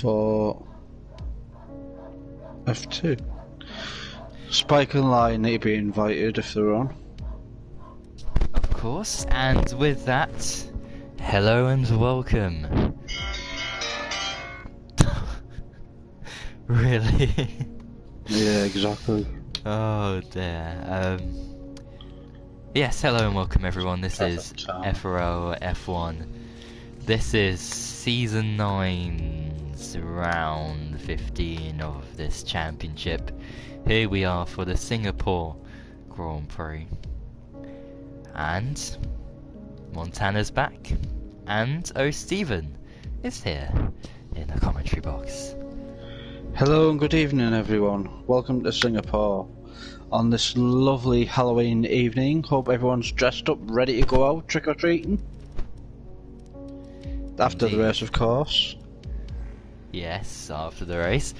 for F2. Spike and Lion need to be invited if they're on. Of course, and with that, hello and welcome. Really? Yeah, exactly. Oh dear. Yes, hello and welcome everyone. This is FRL F1. This is Season 9's round 15 of this championship. Here we are for the Singapore Grand Prix. And Montana's back. And Stephen is here in the commentary box. Hello and good evening everyone. Welcome to Singapore on this lovely Halloween evening. Hope everyone's dressed up, ready to go out trick-or-treating. After the race, of course. Yes, after the race.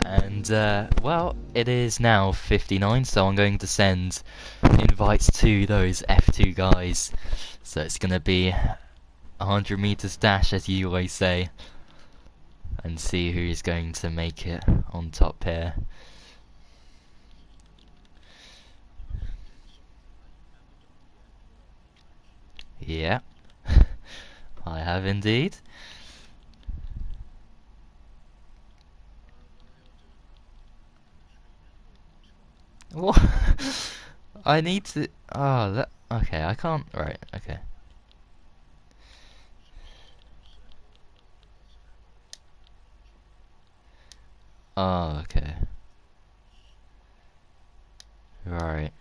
And, well, it is now 59, so I'm going to send invites to those F2 guys. So it's going to be 100 meters dash, as you always say. And see who's going to make it on top here. Yeah, I have indeed. What? I need to. Oh, that. Okay, I can't. Right, okay. Oh, okay. Right.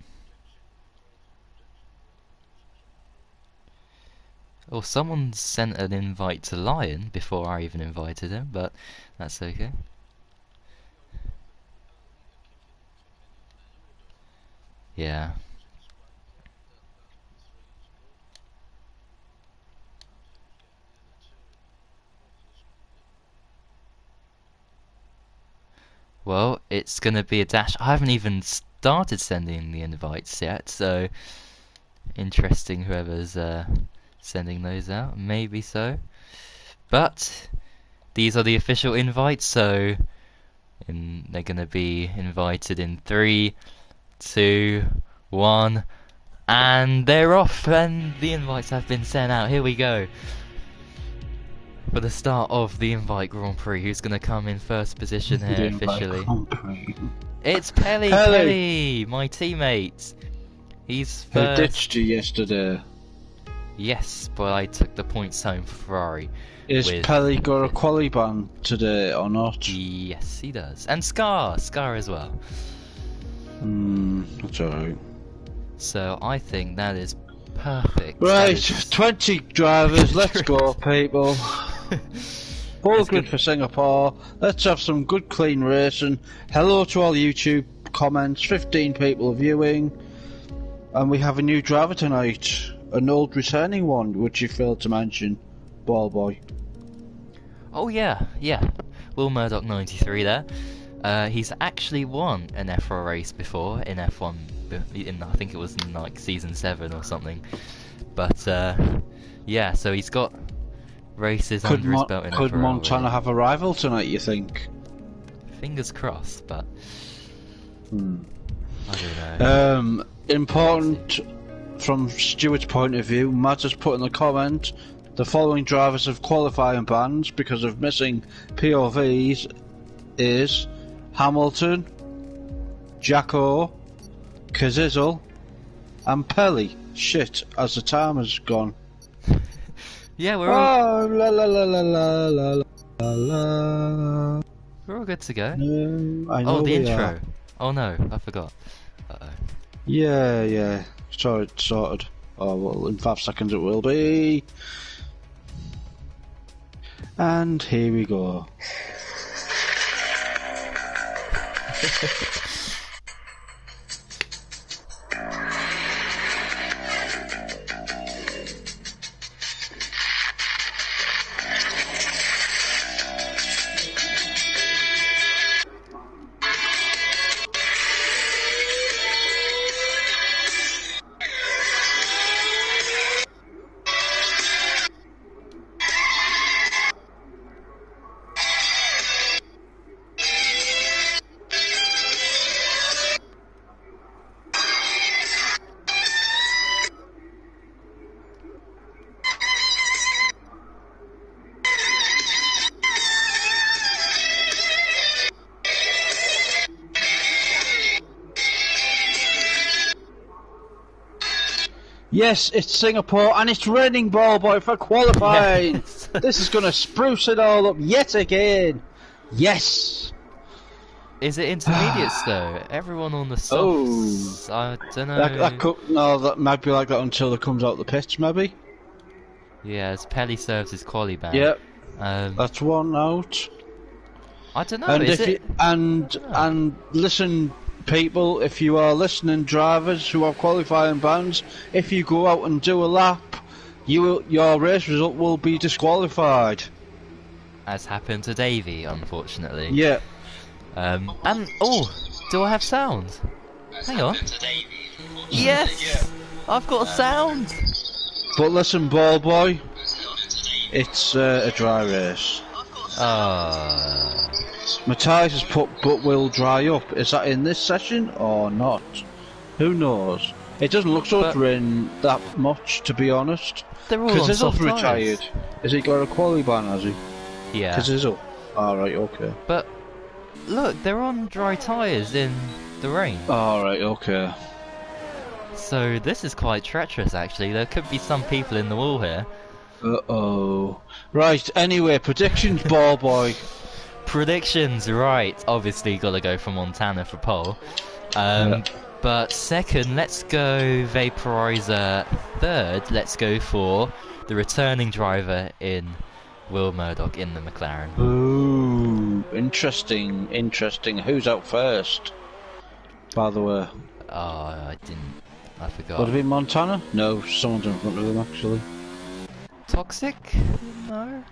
Well, someone sent an invite to Lion before I even invited him, but that's okay. Yeah. Well, it's gonna be a dash. I haven't even started sending the invites yet, so interesting whoever's sending those out. Maybe so. But these are the official invites, so they're gonna be invited in 3, 2, 1, and they're off, and the invites have been sent out. Here we go. For the start of the Invite Grand Prix, who's going to come in first position here officially? It's Pelly, my teammate. He's first. Who ditched you yesterday? Yes, but I took the points home for Ferrari. Is Pelly got a quali ban today or not? Yes, he does. And Scar as well. That's alright. So I think that is perfect. Right, 20 drivers, let's go people. All good for Singapore. Let's have some good clean racing. Hello to all YouTube comments, 15 people viewing. And we have a new driver tonight. An old returning one, which you failed to mention. Ball boy. Oh yeah. Will Murdoch 93 there. He's actually won an F1 race before in F1. I think it was in like season 7 or something. But yeah, so he's got races under his belt in F1. Could Montana have a rival tonight, you think? Fingers crossed, but I don't know. Important from Stuart's point of view, Matt has put in the comment the following drivers have qualifying bans because of missing POVs is Hamilton, Jacko, Kazizel, and Pelly. Shit, as the time has gone. Yeah, we're all... la la la la la la la la. We're all good to go. I know the intro. Are. Oh no, I forgot. Uh-oh. Yeah. Sorted. Oh well, in 5 seconds it will be. And here we go. Yes, it's Singapore and it's raining, ball boy, for qualifying. Yes. This is going to spruce it all up yet again. Yes. Is it intermediates though? Everyone on the softs. I don't know. No, that might be like that until it comes out the pitch, maybe. Yeah, as Pelly serves his quali ban. Yep. Um, That's one out. I don't know. And Is if it? and listen, people, if you are listening, drivers who have qualifying bans, if you go out and do a lap, your race result will be disqualified. As happened to Davey, unfortunately. Yeah. And oh, do I have sound? Hang on. Yes, I've got sound. But listen, ball boy, it's a dry race. My tyres is put but will dry up. Is that in this session or not? Who knows? It doesn't look so it's raining that much, to be honest. They're all on soft Izzle's retired. tyres. Has he got a quali ban, has he? Yeah. Izzle. Alright, okay. But look, they're on dry tyres in the rain. Alright, okay. So this is quite treacherous actually. There could be some people in the wall here. Uh-oh. Right, anyway, predictions, ball boy. Predictions, right. Obviously gotta go for Montana for pole. But second, let's go Vaporizer. Third, let's go for the returning driver in Will Murdoch in the McLaren. Ooh, interesting, interesting. Who's out first, by the way? Oh, I forgot. Would it be Montana? No, someone's in front of him, actually. Toxic? No?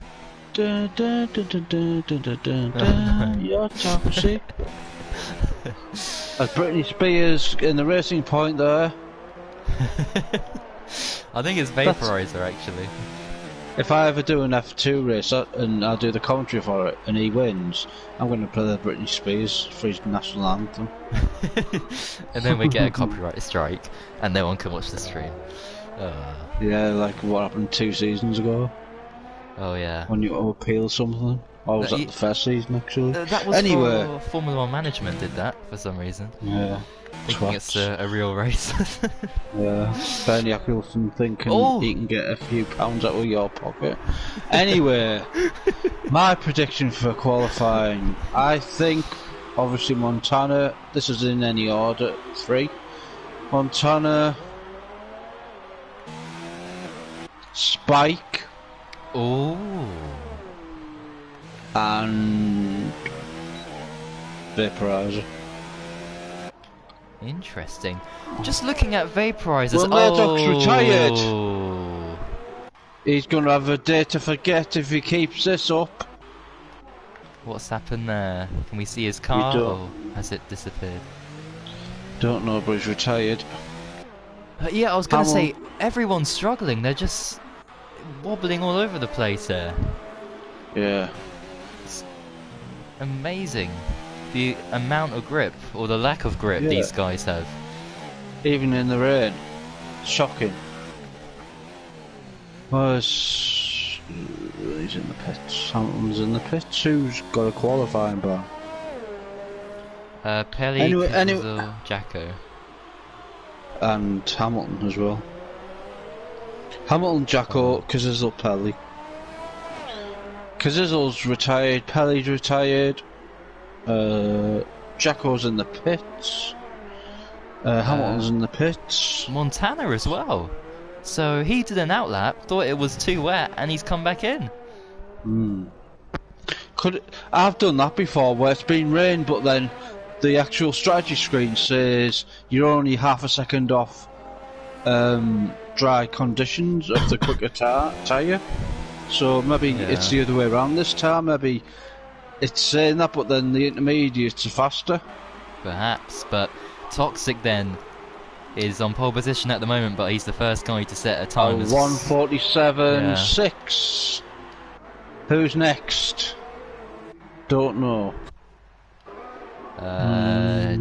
Da, da, da, da, da, da, da, da, you're toxic. As Britney Spears in the racing point there. I think it's Vaporizer actually. If I ever do an F2 race and I do the commentary for it and he wins, I'm going to play the Britney Spears for his national anthem. And then we get a copyright strike and no one can watch the stream. Yeah, like what happened 2 seasons ago. Oh yeah. When you appeal something. Or was that the first season actually? That was anyway. For Formula 1 management did that for some reason. Yeah. Thinking it's a real race. Yeah. Bernie Eccleston thinking he can get a few pounds out of your pocket. Anyway, my prediction for qualifying, I think obviously Montana, this is in any order, 3. Montana, Spike, and Vaporizer. Interesting. Just looking at Vaporizers. Well, Murdoch's retired. He's going to have a day to forget if he keeps this up. What's happened there? Can we see his car or has it disappeared? Don't know, but he's retired. Yeah, I was going to say, everyone's struggling. They're just wobbling all over the place here. Yeah. It's amazing. The amount of grip, or the lack of grip, these guys have. Even in the rain. Shocking. Well, he's in the pits. Hamilton's in the pits. Who's got a qualifying ban? Pelly, Jacko. And Hamilton as well. Hamilton, Jacko, Cazzizzle, Pelly. Cazzizzle's retired, Pelly's retired. Jacko's in the pits. Hamilton's in the pits. Montana as well. So he did an outlap, thought it was too wet, and he's come back in. I've done that before, where it's been rain, but then the actual strategy screen says you're only half a second off dry conditions of the quicker tyre. So maybe it's the other way around this time. Maybe it's saying that, but then the intermediates are faster. Perhaps, but Toxic then is on pole position at the moment, but he's the first guy to set a time. 1:47.6. Who's next? Don't know.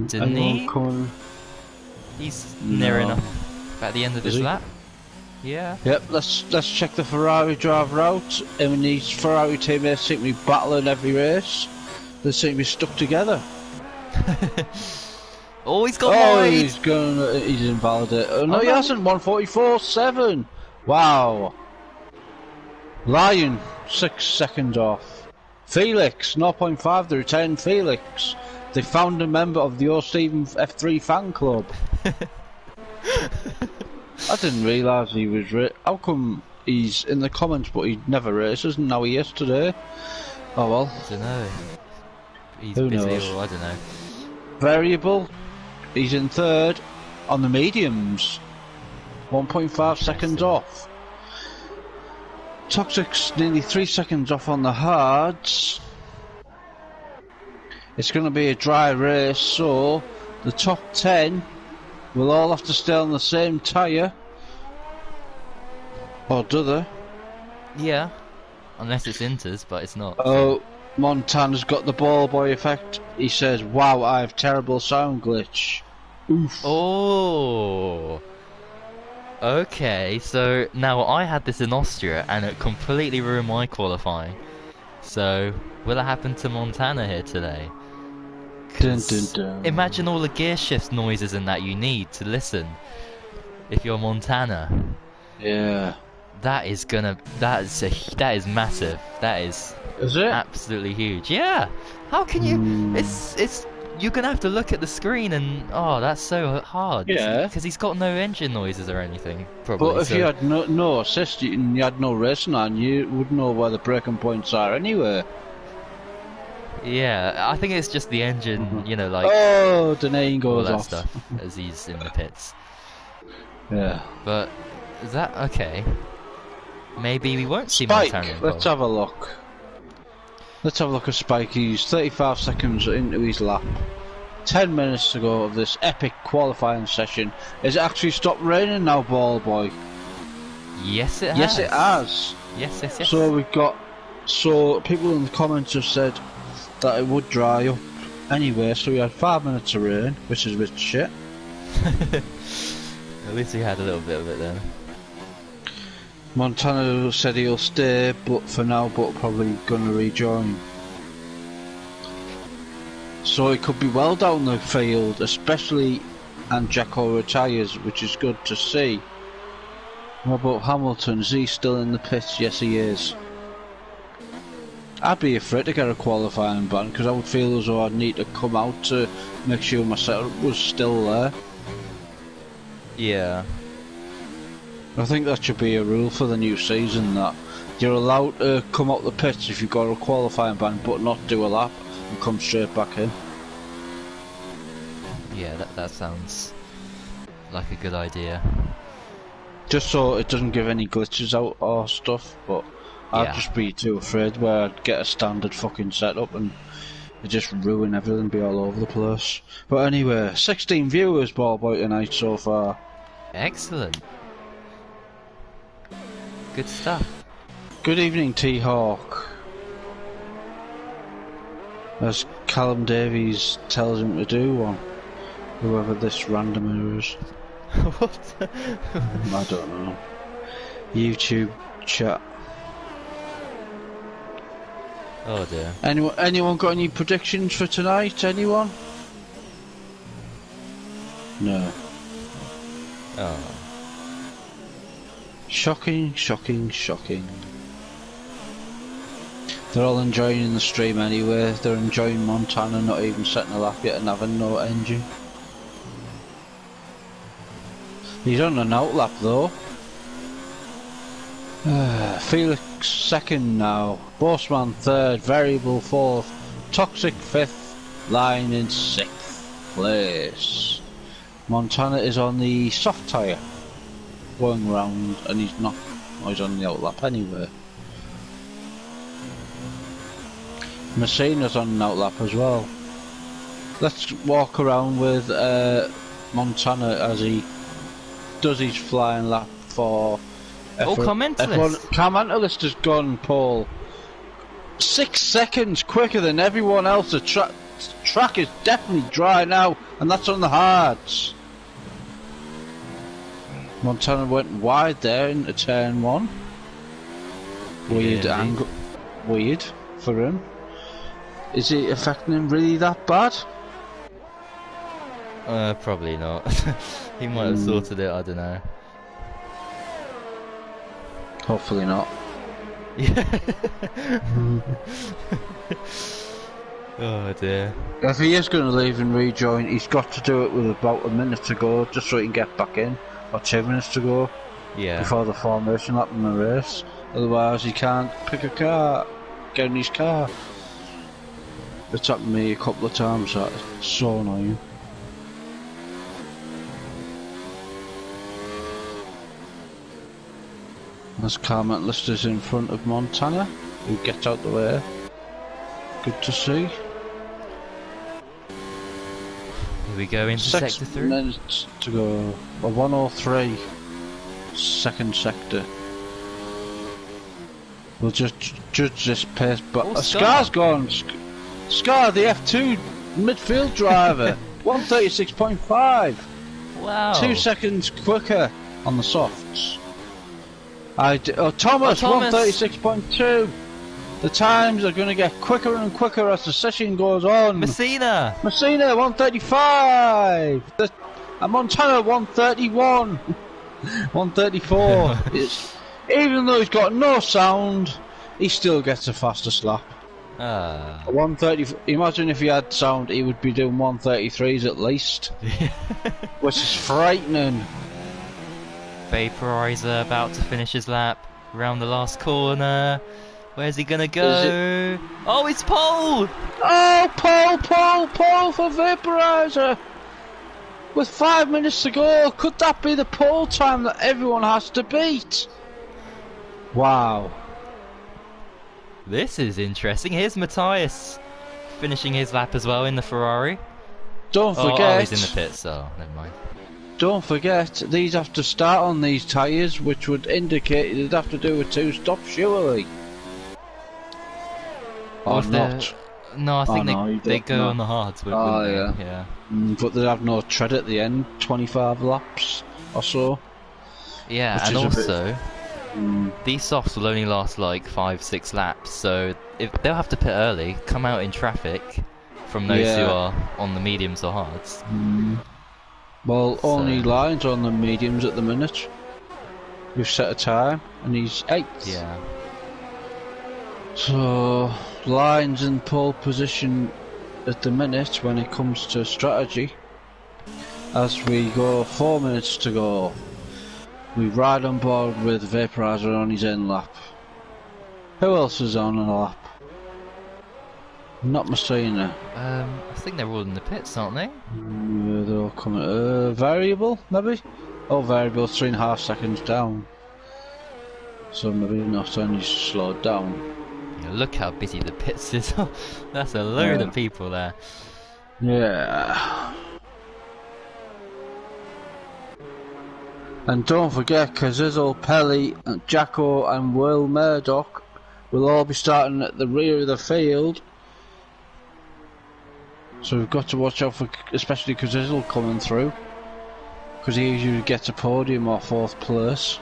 Denis? He's near enough at the end of his lap. Yeah. Yep, let's check the Ferrari driver out. Him and his Ferrari teammates seem to be battling every race. They seem to be stuck together. Oh, he's got Oh, wide! he's invalidated. Oh, no, Oh, he no. hasn't. 144.7. Wow. Lion, 6 seconds off. Felix, 0.5. The return Felix. They found a member of the O. Stephen F3 fan club. I didn't realise he was how come he's in the comments but he never races and now he is today? Oh well. I don't know. He's Who busy knows? or I don't know. Variable. He's in third on the mediums. 1.5 seconds off. Toxic's nearly 3 seconds off on the hards. It's going to be a dry race, so the top 10 will all have to stay on the same tyre. Or do they? Yeah. Unless it's Inters, but it's not. Oh, Montana's got the ball boy effect. He says, wow, I have terrible sound glitch. Oof. Oh. Okay, so now I had this in Austria and it completely ruined my qualifying. So, will it happen to Montana here today? Dun, dun, dun. Imagine all the gear shift noises and that you need to listen if you're Montana. Yeah. That is massive. That is Is it? absolutely huge. Yeah. How can you? It's you're gonna have to look at the screen and oh, that's so hard. Yeah. Because he's got no engine noises or anything. Probably. But if you had no assist and you had no racing on, you would know where the braking points are anyway. Yeah, I think it's just the engine. You know, like Oh, the name all goes that off. stuff as he's in the pits. Yeah. But is that okay? Maybe we won't see Spike, Montana involved. let's have a look. Let's have a look at Spike. He's 35 seconds into his lap. 10 minutes to go of this epic qualifying session. Is it actually stopped raining now, ball boy? Yes, it has. Yes, it has. Yes. So we've got. So people in the comments have said that it would dry up anyway. So we had 5 minutes of rain, which is a bit shit. At least we had a little bit of it then. Montana said he'll stay, but for now, but probably gonna rejoin. So it could be well down the field, especially and Jacko retires, which is good to see. What about Hamilton? Is he still in the pits? Yes, he is. I'd be afraid to get a qualifying ban because I would feel as though I'd need to come out to make sure my setup was still there. Yeah. I think that should be a rule for the new season, that you're allowed to come out the pits if you've got a qualifying ban but not do a lap and come straight back in. Yeah, that sounds like a good idea. Just so it doesn't give any glitches out or stuff, but I'd Yeah. just be too afraid where I'd get a standard fucking setup and it'd just ruin everything, be all over the place. But anyway, 16 viewers ball boy tonight so far. Excellent. Good stuff. Good evening, T-Hawk. As Callum Davies tells him to do one. Whoever this randomer is. What? I don't know. YouTube chat. Oh dear. Anyone got any predictions for tonight? Anyone? No. Oh. Shocking. They're all enjoying the stream anyway. They're enjoying Montana not even setting a lap yet and having no engine. He's on an outlap though. Felix second now. Bossman third. Variable fourth. Toxic fifth. Line in sixth place. Montana is on the soft tyre. Going round and he's not. Oh, he's on the outlap anyway. Messina's on an outlap as well. Let's walk around with Montana as he does his flying lap for Commentalist. Commentalist has gone, Paul. 6 seconds quicker than everyone else. The track is definitely dry now, and that's on the hards. Montana went wide there into turn one. Weird Yeah, angle. Weird for him. Is it affecting him really that bad? Probably not. He might have sorted it, I don't know. Hopefully not. Yeah. Oh dear. If he is going to leave and rejoin, he's got to do it with about a minute to go, just so he can get back in, or 2 minutes to go, before the formation lap in the race. Otherwise, he can't pick a car, get in his car. It's happened to me a couple of times. That's so annoying. As Carmen Lister's in front of Montana, who gets out the way. Good to see. Here we go into sector 3. 6 minutes to go. A 103, second sector. We'll just judge this pace, but Scar's gone. Scar, the F2 midfield driver, 136.5. Wow. 2 seconds quicker on the softs. Thomas, 136.2. The times are going to get quicker and quicker as the session goes on. Messina, 135. And Montana, 131. 134. Even though he's got no sound, he still gets a faster slap. 130. Imagine if he had sound, he would be doing 133s at least. Which is frightening. Vaporizer about to finish his lap. Around the last corner. Where's he gonna go? Oh, it's pole! Oh, pole for Vaporizer! With 5 minutes to go, could that be the pole time that everyone has to beat? Wow. This is interesting. Here's Matthias finishing his lap as well in the Ferrari. Don't forget. Oh, he's in the pits, so never mind. Don't forget, these have to start on these tyres, which would indicate they'd have to do a 2-stop surely. Or not. No, I think they go on the hards. Yeah. But they'd have no tread at the end, 25 laps or so. Yeah, and also, these softs will only last like 5-6 laps, so if they'll have to pit early, come out in traffic from those who are on the mediums or hards. Well, only Lines on the mediums at the minute. We've set a time, and he's 8th. Yeah. So, Lines in pole position at the minute when it comes to strategy. As we go 4 minutes to go, we ride on board with Vaporizer on his end lap. Who else is on a lap? Not Messina. I think they're all in the pits, aren't they? Yeah, they're all coming. Variable, maybe? Oh, variable, 3.5 seconds down. So maybe not only slowed down. Yeah, look how busy the pits is. That's a load of people there. Yeah. And don't forget, Cazzizzle, Pelly, and Jacko and Will Murdoch will all be starting at the rear of the field. So we've got to watch out for, especially Cazzizzle coming through, because he usually gets a podium or 4th place.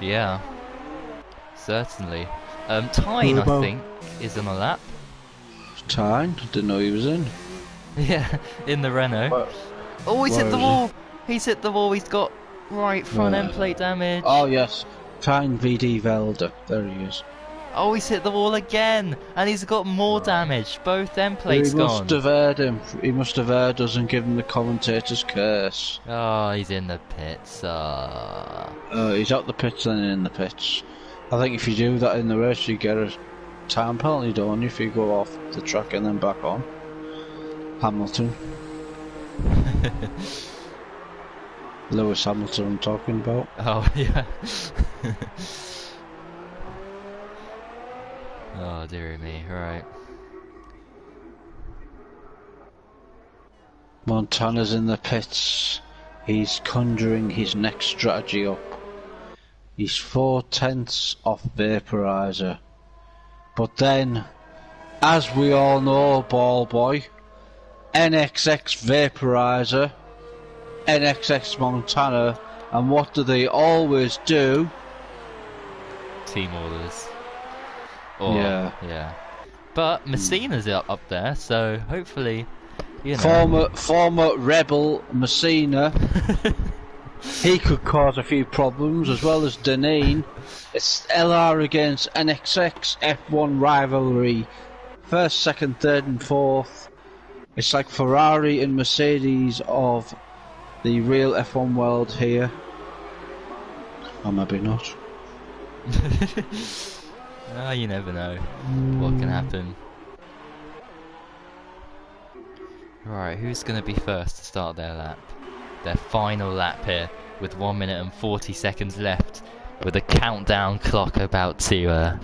Yeah, certainly. Tyne, I think, is on a lap. Tyne? Didn't know he was in. Yeah, in the Renault. Oh, he's hit the wall! He's hit the wall, he's got right front end plate damage. Oh yes, Tyne VD Velder, there he is. Oh, he's hit the wall again, and he's got more damage. Both end plates gone. He must have heard him. He must have heard us and given the commentator's curse. Oh, he's in the pits. He's out the pits and in the pits. I think if you do that in the race, you get a time penalty, don't you, if you go off the track and then back on. Hamilton. Lewis Hamilton I'm talking about. Oh, yeah. Oh, dearie me, right. Montana's in the pits. He's conjuring his next strategy up. He's 4/10 off Vaporizer. But then, as we all know, ball boy, NXX Vaporizer, NXX Montana, and what do they always do? Team orders. Yeah. Yeah. But Messina's up there, so hopefully You know. Former rebel Messina. He could cause a few problems, as well as Deneen. It's LR against NXX F1 rivalry. First, second, third and fourth. It's like Ferrari and Mercedes of the real F1 world here. Or maybe not. Oh, you never know what can happen. Right, who's going to be first to start their lap? Their final lap here, with 1 minute and 40 seconds left, with a countdown clock about to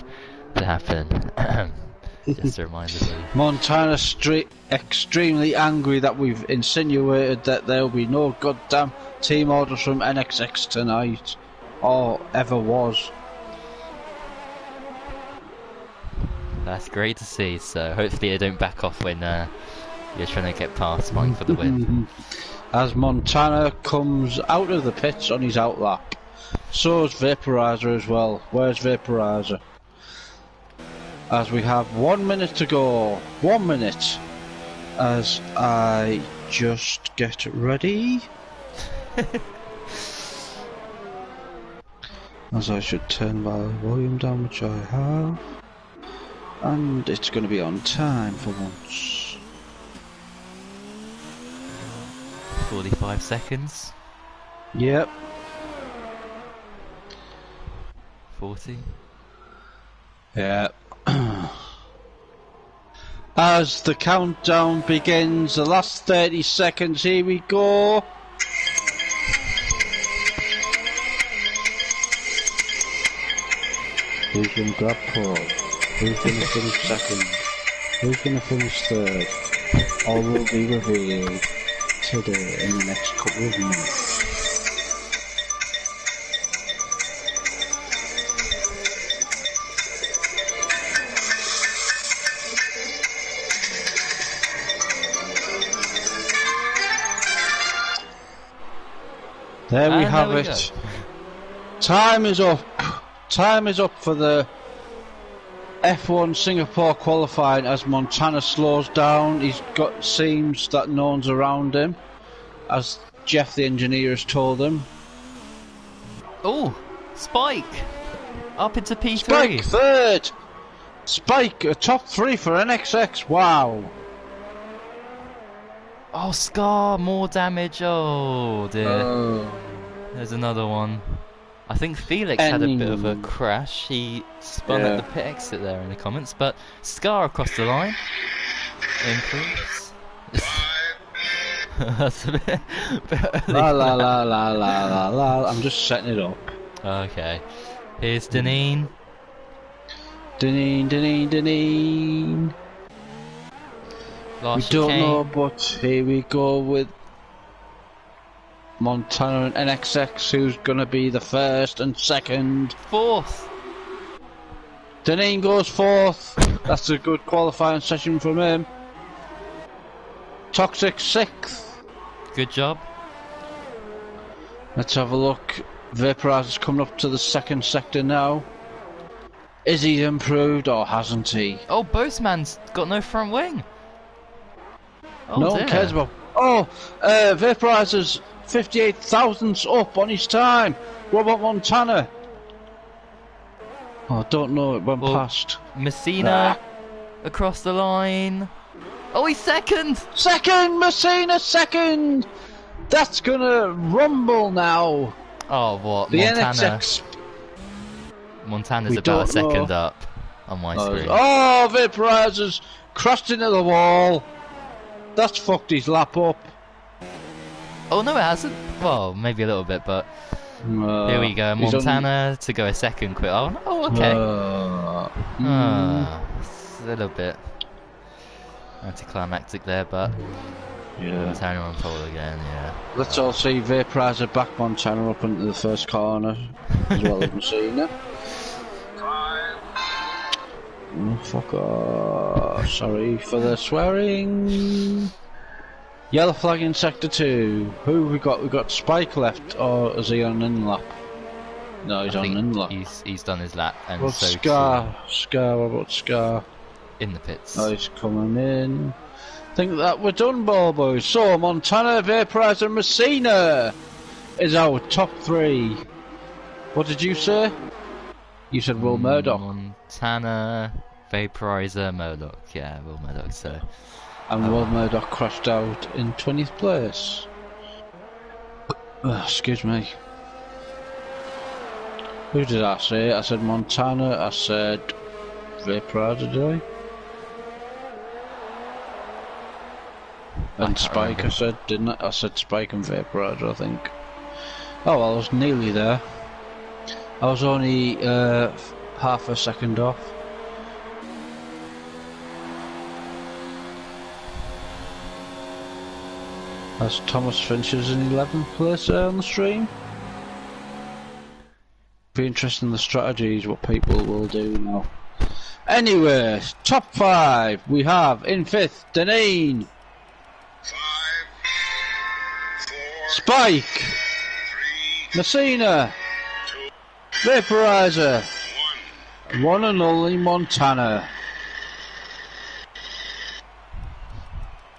happen. Just a reminder. Montana extremely angry that we've insinuated that there'll be no goddamn team orders from NXX tonight, or ever was. That's great to see, so hopefully they don't back off when you're trying to get past Mike for the win. As Montana comes out of the pits on his outlap. So is Vaporizer as well. Where's Vaporizer? As we have 1 minute to go. 1 minute. As I just get ready. As I should turn my volume down, which I have. And it's going to be on time for once. 45 seconds. Yep. 40. Yeah. As the countdown begins, the last 30 seconds, here we go. Who's going to grab pole? Who's going to finish second? Who's going to finish third? All will be revealed today in the next couple of minutes. There we have it. Time is up. Time is up for the F1 Singapore qualifying as Montana slows down. He's got seems that no one's around him, as Jeff the engineer has told him. Oh, Spike! Up into P3. Spike third! Spike, a top 3 for NXX, wow! Oh, Scar, more damage, oh dear. Oh. There's another one. I think Felix had a bit of a crash. He spun at the pit exit there in the comments, but Scar across the line improves. That's a bit early. La la la la la la la. I'm just setting it up. Okay. Here's Deneen. Deneen, Deneen, Deneen. We don't know, but here we go with Montana and NXX, who's gonna be the first and second. Fourth. Deneen goes fourth. That's a good qualifying session from him. Toxic sixth. Good job. Let's have a look. Vaporizer's coming up to the second sector now. Is he improved or hasn't he? Oh, Boatman's got no front wing. Oh, no one cares about. Oh, Vaporizer's 58 thousandths up on his time. What about Montana? Oh, I don't know. It went past. Messina across the line. Oh, he's second. Second, Messina second. That's gonna rumble now. Oh, what? The Montana. NXX. Montana's about a second up on my screen. Oh, Vaporizer's crashed into the wall. That's fucked his lap up. Oh no, it hasn't. Well, maybe a little bit, but here we go. Montana to go a second quick. Oh, okay. It's a little bit anticlimactic there, but Montana on pole again. Yeah. Let's all see Vaporizer back Montana up into the first corner, as well as Messina. Oh, fuck off. Sorry for the swearing. Yellow flag in sector 2. Who we got? We got Spike left, or is he on an in-lap? No, he's on an in-lap. He's done his lap, and what so Scar? Scar, what about Scar? In the pits. Oh, he's coming in. Think that we're done, ball boys. So, Montana, Vaporizer, and Messina is our top 3. What did you say? You said Will Murdoch. Montana, Vaporizer, Murdoch. Yeah, Will Murdoch, so... And Will Murdoch crashed out in 20th place. Excuse me. Who did I say? I said Montana, I said Vaporizer, did I? And Spike, I said, didn't I? I said Spike and Vaporizer, I think. Oh well, I was nearly there. I was only half a second off. As Thomas finishes in 11th place there on the stream. Be interesting the strategies, what people will do now. Anyway, top 5. We have in 5th, Deneen. 5, 4, Spike. 3, Messina. 2, Vaporizer. 1. One and only Montana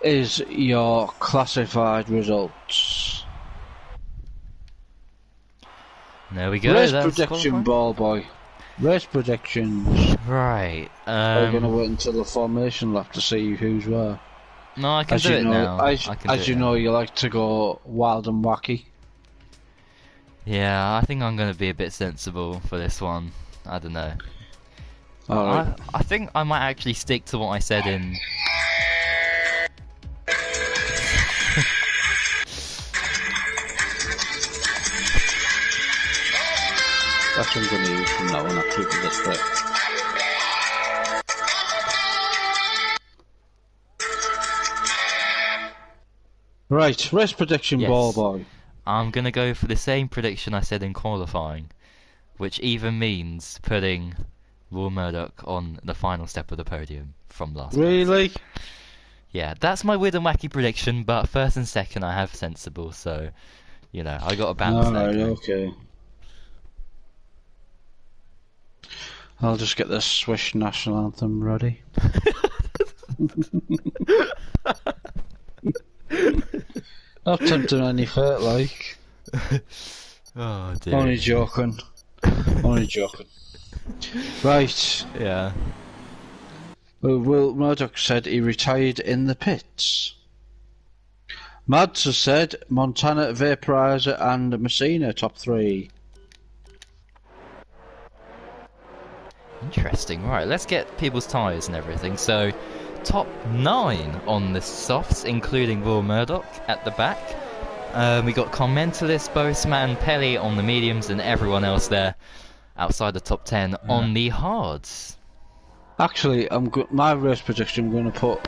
is your classified results. There we go. Race That's prediction, qualified. ball boy. Race predictions. Right. We're gonna wait until the formation lap to see who's where. No, I can As do you it know, now. as you know, you like to go wild and wacky. Yeah, I think I'm gonna be a bit sensible for this one. I don't know. Alright. I think I might actually stick to what I said in. That's what I'm going to use from now on actually for this bit. Right, race prediction, Yes. ball boy. I'm gonna go for the same prediction I said in qualifying, which even means putting Will Murdoch on the final step of the podium from last. Really? Yeah, that's my weird and wacky prediction, but first and second I have sensible, so, you know, I got a balance there. Alright, okay. I'll just get the Swiss national anthem ready. Not tempting any fate, like. Oh dear. Only joking. Only joking. Right. Yeah. Well, Will Murdoch said he retired in the pits. Mads has said Montana, Vaporizer and Messina top 3. Interesting. Right, let's get people's tyres and everything. So, top 9 on the softs, including Will Murdoch at the back. We got Commentalist, Boseman, Pelly on the mediums, and everyone else there outside the top 10 on the hards. Actually, my race prediction, I'm going to put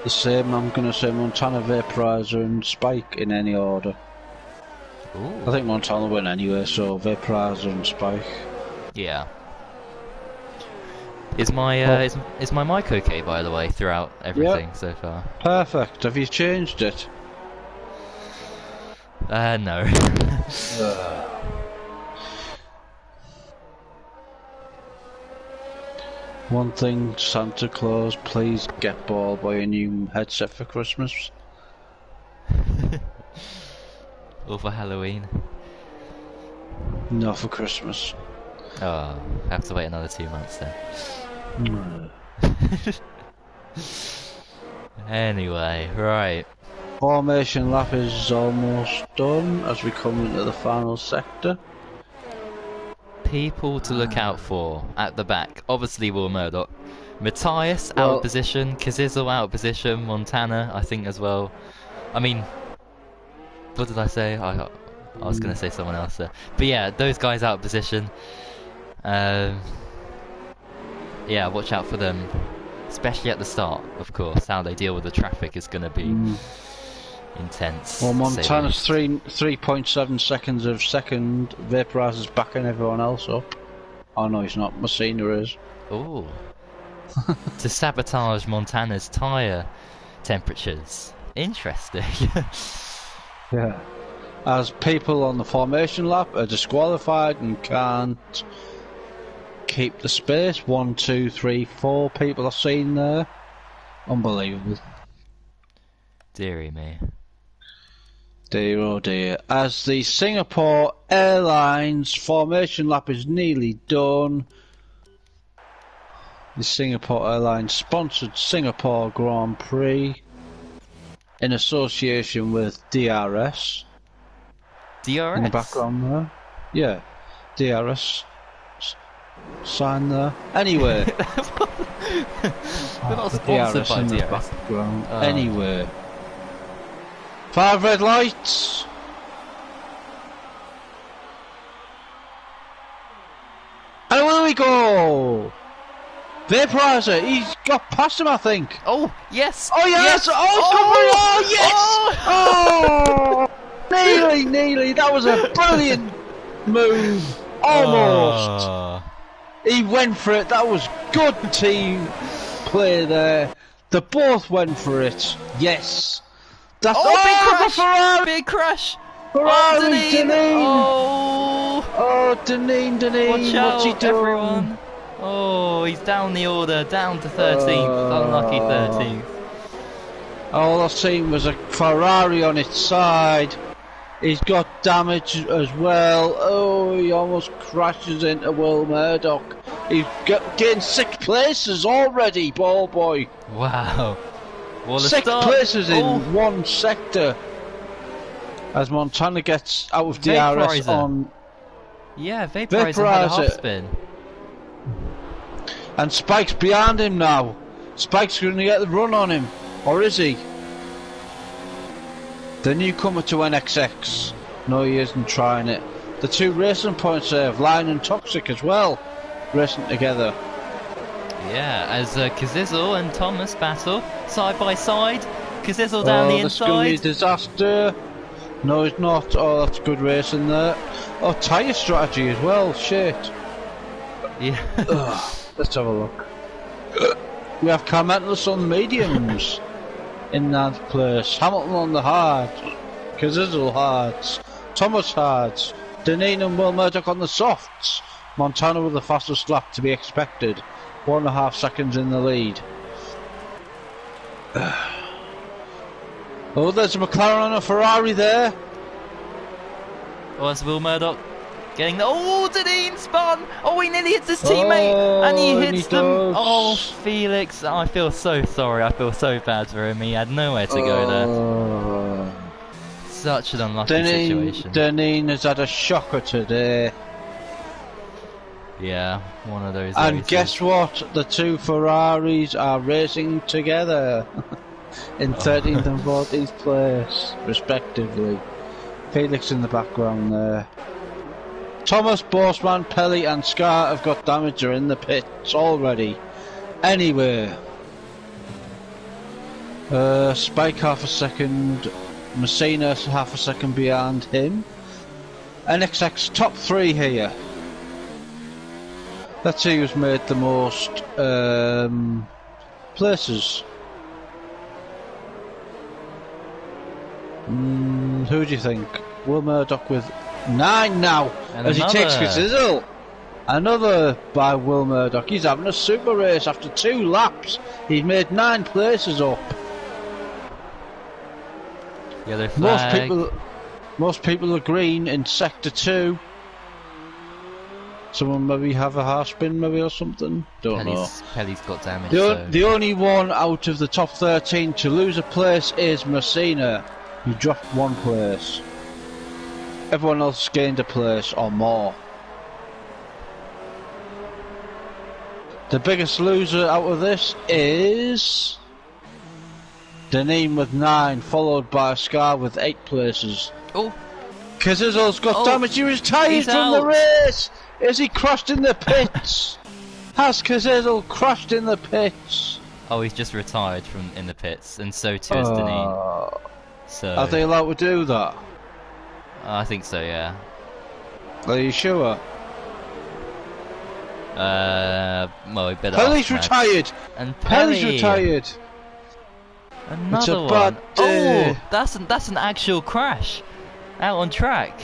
the same. I'm going to say Montana, Vaporizer and Spike in any order. Ooh. I think Montana will win anyway, so Vaporizer and Spike. Yeah. Is my is my mic okay, by the way, throughout everything so far? Perfect. Have you changed it? No. One thing, Santa Claus, please get Ball Boy a new headset for Christmas. Or for Halloween. No, for Christmas. Oh, have to wait another 2 months then. Anyway, right. Formation lap is almost done as we come into the final sector. People to look out for at the back. Obviously Will Murdoch. Matthias out of position. Kazizel out of position. Montana, I think, as well. I mean, what did I say? I was going to say someone else there. But yeah, those guys out of position. Yeah, watch out for them. Especially at the start, of course. How they deal with the traffic is going to be intense. Well, Montana's 3.7 seconds of second. Vaporizer's backing everyone else up. Oh no, he's not. Messina is. Ooh. To sabotage Montana's tyre temperatures. Interesting. Yeah. As people on the formation lap are disqualified and can't keep the space. 1, 2, 3, 4 people are seen there. Unbelievable. Deary me. Dear oh dear. As the Singapore Airlines formation lap is nearly done, the Singapore Airlines sponsored Singapore Grand Prix in association with DRS. DRS? In the background there. Yeah, DRS sign there. Anyway. We're not the sponsored DRS by in the DRS. background. Oh. Anyway. 5 red lights. And away we go! Vaporizer, he's got past him, I think. Oh, yes! Oh yes! Oh, yes! Oh! Nearly! That was a brilliant move. Almost. Oh. He went for it. That was good team play there. They both went for it. Yes. That's Big crash! Ferrari! Big crash! Ferrari, Deneen! Oh, Deneen! watch out, What's he doing? everyone! Oh, he's down the order, down to 13th. Unlucky 13th. All I've seen was a Ferrari on its side. He's got damage as well. Oh, he almost crashes into Will Murdoch. He's gained 6 places already, ball boy. Wow. Well, 6 start... places in one sector. As Montana gets out of DRS Vaporizer. on... Yeah, Vaporizer had a half Vaporizer. spin. And Spike's behind him now. Spike's going to get the run on him. Or is he? The newcomer to NXX. No, he isn't trying it. The 2 racing points there, Lion and Toxic as well, racing together. Yeah, as Kazizzle and Thomas battle side by side. Kazizzle down the This is going to be a inside. disaster. No, it's not. Oh, that's good racing there. Oh, tyre strategy as well. Shit. Yeah. Ugh, let's have a look. We have Carmentless on the mediums in 9th place. Hamilton on the hard. Kazizzle hards. Thomas hards. Deneen and Will Murdoch on the softs. Montana with the fastest lap to be expected. 1.5 seconds in the lead. Oh, there's a McLaren and a Ferrari there. Oh, that's Will Murdoch getting the... Oh, Deneen spun! Oh, he nearly hits his teammate! and he hits them! does. Oh, Felix, I feel so sorry. I feel so bad for him. He had nowhere to go there. Such an unlucky situation. Deneen has had a shocker today. Yeah, one of those And races. guess what? The 2 Ferraris are racing together in 13th and 14th place, respectively. Felix in the background there. Thomas, Borsman, Pelly and Scar have got damage, are in the pits already. Anyway. Spike half a second. Messina half a second behind him. NXX top 3 here. Let's see who's made the most places. Who do you think? Will Murdoch with 9 now, And as another. he takes Kazizzle. Another by Will Murdoch. He's having a super race after 2 laps. He's made 9 places up. Yellow flag. Most people are green in sector 2. Someone maybe have a half spin maybe or something. Don't know. Pelly's got damage. The only one out of the top 13 to lose a place is Messina. He dropped 1 place. Everyone else gained a place or more. The biggest loser out of this is Deneen with 9, followed by Scar with 8 places. Oh, Kazizzle's got damage. He was tired he's from the out. race. Is he crashed in the pits? Has Kazizzle crashed in the pits? oh, he's just retired from in the pits, and so too is Deneen. So Are they allowed to do that? I think so, yeah. Are you sure? Well, we better. Pelly's ask Mads. retired. And Pelly's Pelly. retired. Another It's a one. bad day. Oh, that's an actual crash, out on track.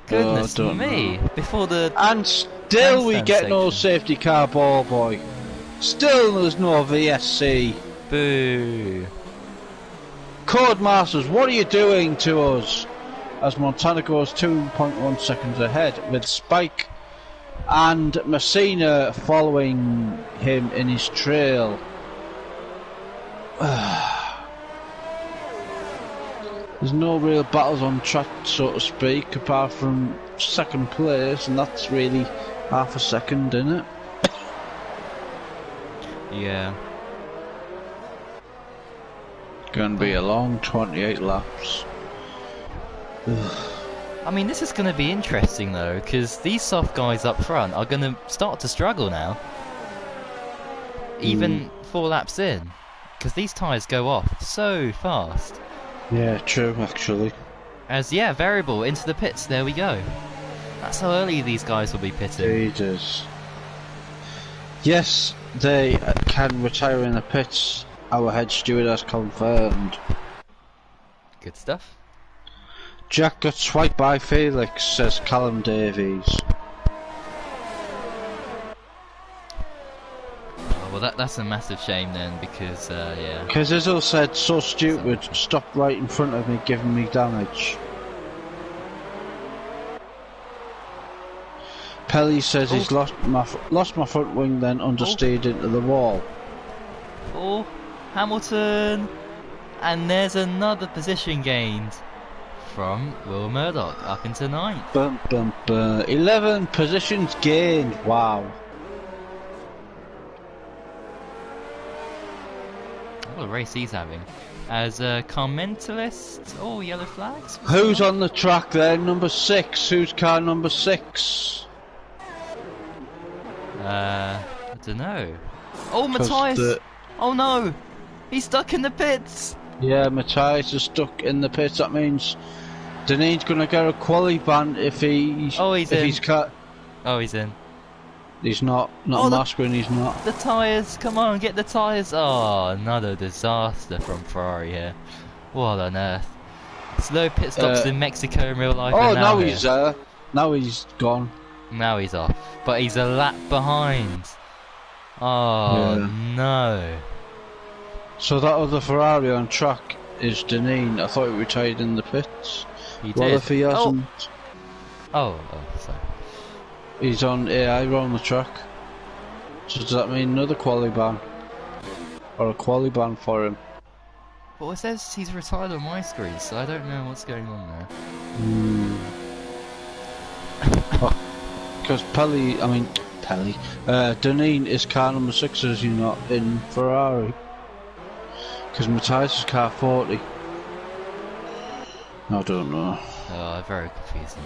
Goodness don't me! Before the And still we Handstand get no section. safety car, ball boy. Still there's no VSC. boo. Codemasters, what are you doing to us? As Montana goes 2.1 seconds ahead with Spike and Messina following him in his trail. There's no real battles on track, so to speak, apart from second place, and that's really half a second, isn't it? Yeah. Going to be a long 28 laps. I mean, this is going to be interesting though, because these soft guys up front are going to start to struggle now. Even 4 laps in, because these tyres go off so fast. Yeah, true, actually. As, yeah, variable into the pits, there we go. That's how early these guys will be pitting. Jesus. Yes, they can retire in the pits. Our head steward has confirmed. Good stuff. Jack got swiped by Felix, says Callum Davies. Oh, well, that's a massive shame then, because, yeah. Because Izzo said, so stupid, stop right in front of me giving me damage. Pelly says he's lost my front wing, then understeered into the wall. Oh, Hamilton! And there's another position gained from Will Murdoch up into 9th. Bum, bum, bum. 11 positions gained, wow. What a race he's having. As a commentalist, oh, yellow flags? Who's on the track there? Number 6. Who's car number 6? I don't know. Oh, Matthias! Oh no! He's stuck in the pits! Yeah, Matthias is stuck in the pits. That means Deneen's gonna get a quali ban if he's in. he's cut. Oh, he's in. He's not Masquerade. He's not. The tyres! Come on, get the tyres! Oh, another disaster from Ferrari here. What on earth? Slow pit stops in Mexico in real life. Oh, and now he's there. Now he's gone. Now he's off, but he's a lap behind. Oh no! So that other Ferrari on track is Deneen. I thought he retired in the pits. He Well, did. if he hasn't, oh, sorry. he's on AI on the track. So does that mean another quali ban? Or a quali ban for him? Well, it says he's retired on my screen, so I don't know what's going on there. Because Deneen is car number 6, is he not, in Ferrari? Because Matthias is car 40. I don't know. Oh, very confusing.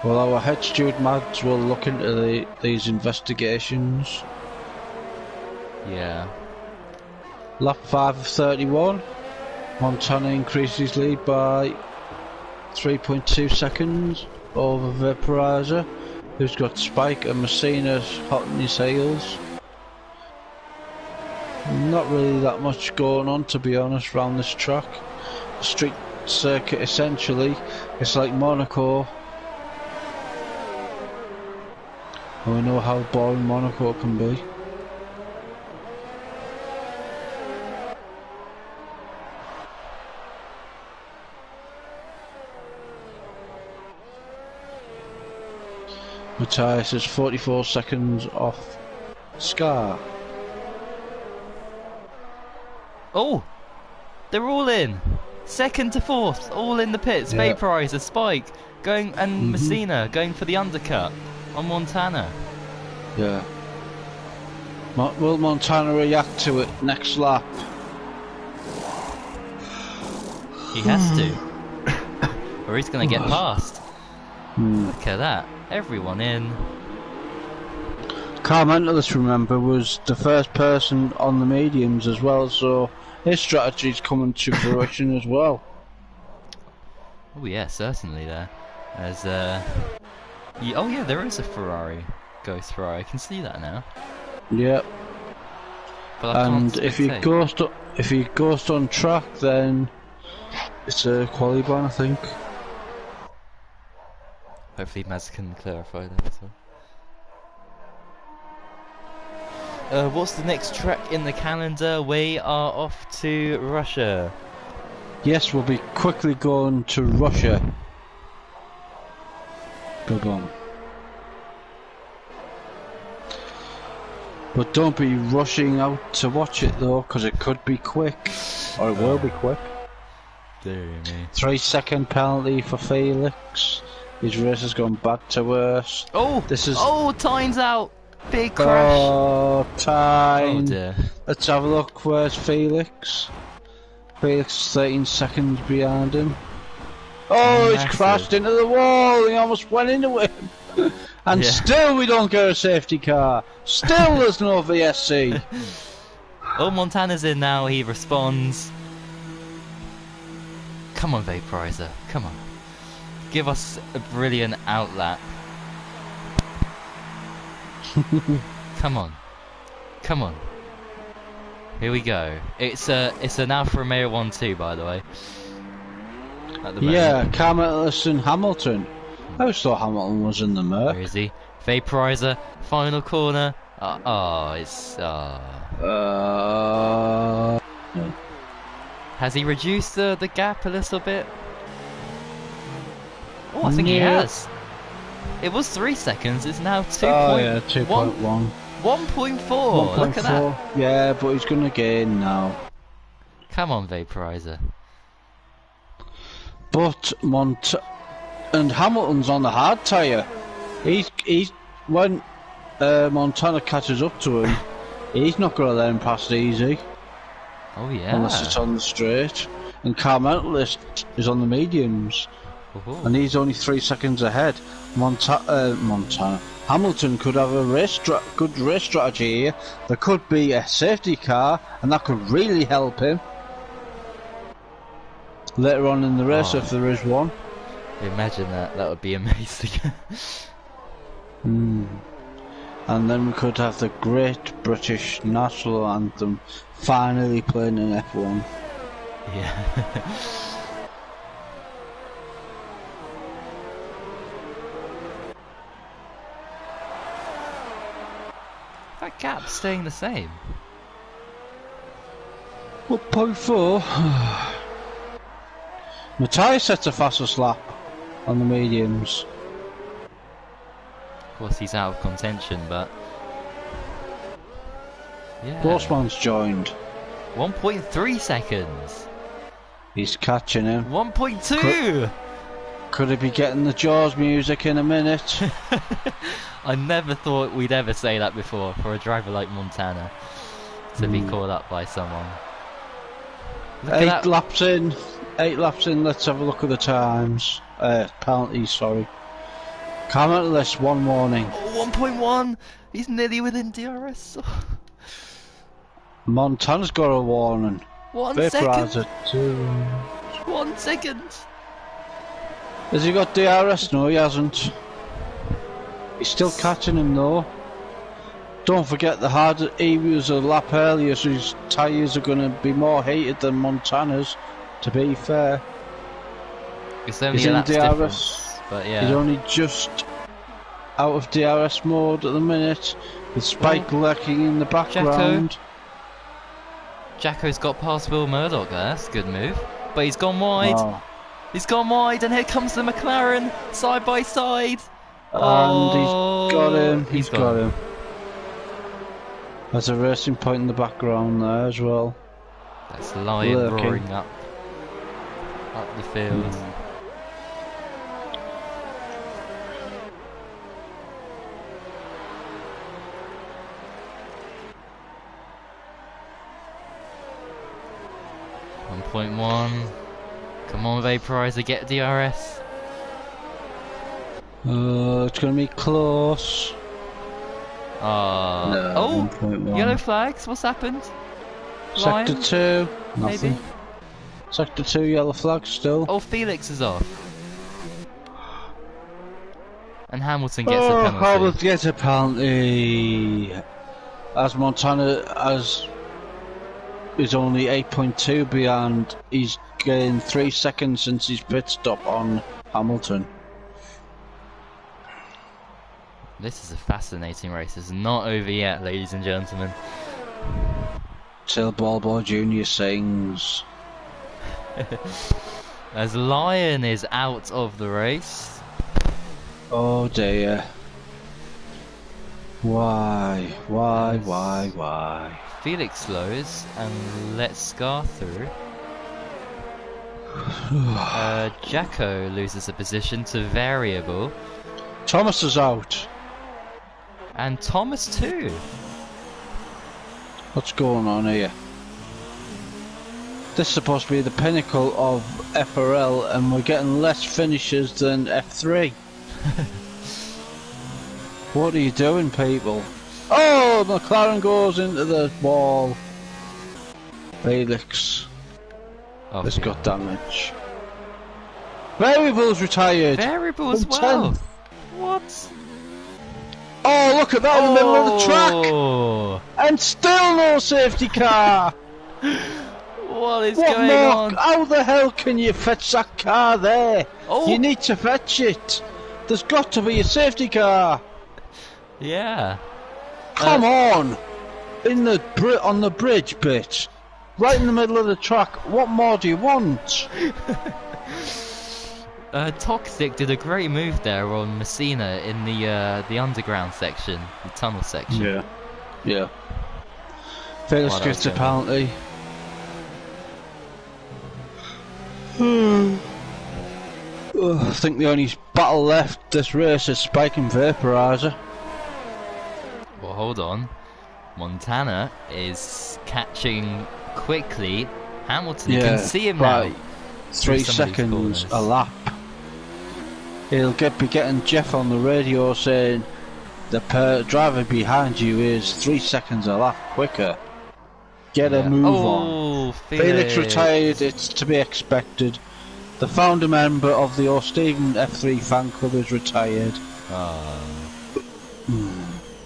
Well, our head steward Mads will look into these investigations. Yeah. Lap 5 of 31. Montana increases lead by 3.2 seconds over Vaporizer, who's got Spike and Messina's hot in his heels. Not really that much going on, to be honest, around this track. The street circuit, essentially, it's like Monaco. And we know how boring Monaco can be. Matthias is 44 seconds off Scar. Oh! They're all in! Second to 4th, all in the pits. Yeah. Vaporizer, Spike, going, and Messina going for the undercut on Montana. Yeah. Will Montana react to it next lap? He has to. Or he's going to get past. Look at that. Everyone in. Car Mentalist, remember, was the first person on the mediums as well, so his strategy's coming to fruition as well. Oh yeah, certainly there. As oh yeah, there is a Ferrari. Ghost Ferrari, I can see that now. Yep. But I And can't if he spectate. goes on track, then it's a quali ban, I think. Hopefully Maz can clarify that as well. what's the next track in the calendar? We are off to Russia. Yes, we'll be quickly going to Russia. Boom. But don't be rushing out to watch it though, because it could be quick. Or it will be quick. Dear me. 3-second penalty for Felix. His race has gone back to worse. Oh! This is... Oh, time's out! Big crash! Oh, time! Oh dear. Let's have a look. Where's Felix? Felix is 13 seconds behind him. Oh, he's crashed into the wall! He almost went into it! And still we don't get a safety car! Still there's no VSC! Oh, Montana's in now, he responds. Come on, Vaporizer, come on. Give us a brilliant outlap. Come on. Come on. Here we go. It's an Alfa Romeo 1-2, by the way. At the moment. Carmelis and Hamilton. I always thought Hamilton was in the Merc. Where is he? Vaporizer, final corner. Has he reduced the gap a little bit? Oh, I think he has. It was 3 seconds, it's now 2.1. 1.4, look at that. Yeah, but he's gonna gain now. Come on, Vaporizer. But and Hamilton's on the hard tyre. He's when Montana catches up to him, he's not gonna let him pass easy. Oh yeah. Unless it's on the straight. And Carmelis is on the mediums. Ooh. And he's only 3 seconds ahead. Montana. Hamilton could have a good race strategy here. There could be a safety car, and that could really help him later on in the race if there is one. Imagine that. That would be amazing. And then we could have the great British national anthem finally playing in F1. Yeah. That gap's staying the same. 1.4. Matthias sets a fastest lap on the mediums. Of course, he's out of contention, but yeah. Grossman's joined. 1.3 seconds. He's catching him. 1.2. Could he be getting the Jaws music in a minute? I never thought we'd ever say that before for a driver like Montana to be called up by someone. Eight laps in. Let's have a look at the times. Penalties, sorry. Carmelis, one warning. Oh, 1.1. He's nearly within DRS. Montana's got a warning. 1 second. 1 second. Has he got DRS? No, he hasn't. He's still catching him though. Don't forget he was a lap earlier, so his tyres are going to be more heated than Montana's, to be fair. It's only he's a in lap's DRS, difference, but yeah. He's only just out of DRS mode at the minute, with Spike lurking in the background. Jacko's got past Will Murdoch there, that's a good move. But he's gone wide. Oh. He's gone wide, and here comes the McLaren, side by side. And he's got him. He's got him. There's a racing point in the background there as well. That's the lion roaring up the field. .1. Come on, Vaporizer, get DRS. It's going to be close. No, 1.1. Yellow flags, what's happened? Sector 2, nothing. Maybe? Sector 2, yellow flags still. Oh, Felix is off. And Hamilton gets a penalty. Hamilton gets a penalty. As Montana is only 8.2 behind, he's gained 3 seconds since his pit stop on Hamilton. This is a fascinating race. It's not over yet, ladies and gentlemen. Till Ball Boy Jr. sings. As Lion is out of the race. Oh dear. Why? Felix slows and lets Scar through. Jacko loses a position to Variable. Thomas is out. And Thomas too. What's going on here? This is supposed to be the pinnacle of FRL and we're getting less finishes than F3. What are you doing, people? Oh, McLaren goes into the wall. Felix has got damage. Variable's retired. Variable as From well. 10th. What? Oh, look at that in the middle of the track! Oh! And still no safety car! What is What, going Mark? on? How the hell can you fetch that car there? Oh. You need to fetch it. There's got to be a safety car. Yeah. Come on! On the bridge bit. Right in the middle of the track. What more do you want? Toxic did a great move there on Messina in the underground section, the tunnel section. Yeah. Felix gets a penalty. I think the only battle left this race is Spike and Vaporizer. Well, hold on. Montana is catching quickly. Hamilton, you can see him now. 3 seconds a lap. He'll be getting Jeff on the radio saying the driver behind you is 3 seconds a lap quicker. Get a move on. Felix retired, it's to be expected. The founder member of the O'Stephen F3 fan club is retired.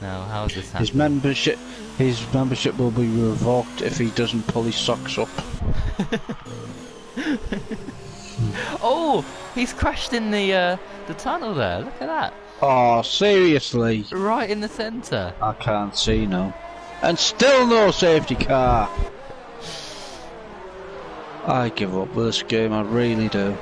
Now, how's this happening? His membership will be revoked if he doesn't pull his socks up. Oh, he's crashed in the tunnel there. Look at that. Oh, seriously? Right in the centre. I can't see now. And still no safety car. I give up with this game, I really do.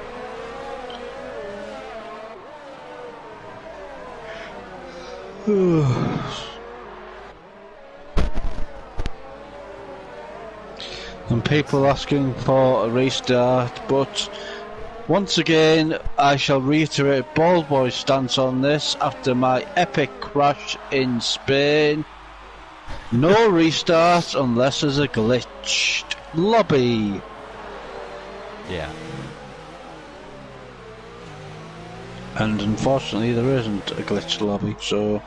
And people asking for a restart, but once again I shall reiterate Bald Boy's stance on this after my epic crash in Spain. No restart unless there's a glitched lobby. Yeah. And unfortunately there isn't a glitched lobby, so...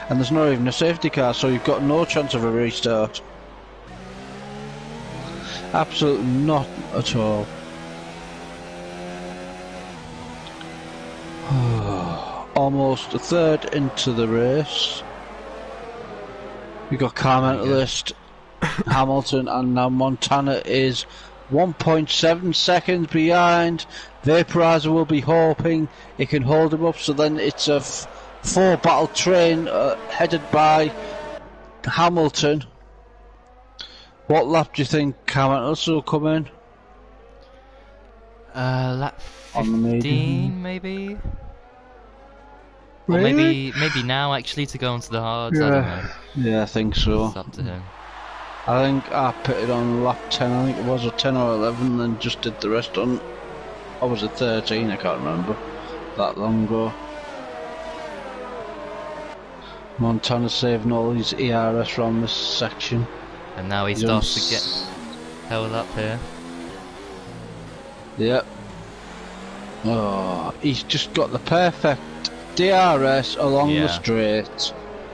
And there's not even a safety car, so you've got no chance of a restart. Absolutely not at all. Almost a third into the race. We've got car mentalist, Hamilton, and now Montana is 1.7 seconds behind. Vaporizer will be hoping it can hold him up, so then it's a 4 battle train headed by Hamilton. What lap do you think Mentalist will come in? Lap 15 maybe? Really? Or maybe now actually to go onto the hards, I don't know. Yeah, I think so. It's up to him. I think I pitted on lap 10, I think it was a 10 or 11, and just did the rest on... Or was it 13, I can't remember. That long ago. Montana saving all his ERS from this section. And now he starts to get held up here. Yep. Oh, he's just got the perfect DRS along the straight.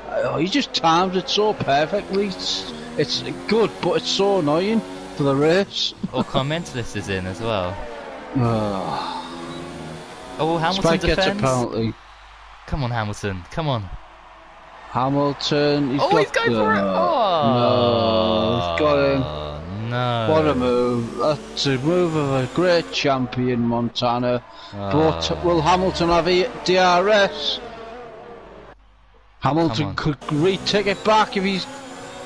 Oh, he just times it so perfectly. It's good, but it's so annoying for the race. Oh, Mentalist is in as well. Oh, Hamilton Spike defends. gets a penalty. Come on, Hamilton. Come on. Hamilton, he's he's going for it! No, he's got him. No. What a move. That's a move of a great champion, Montana. But will Hamilton have DRS? Hamilton could retake it back if he's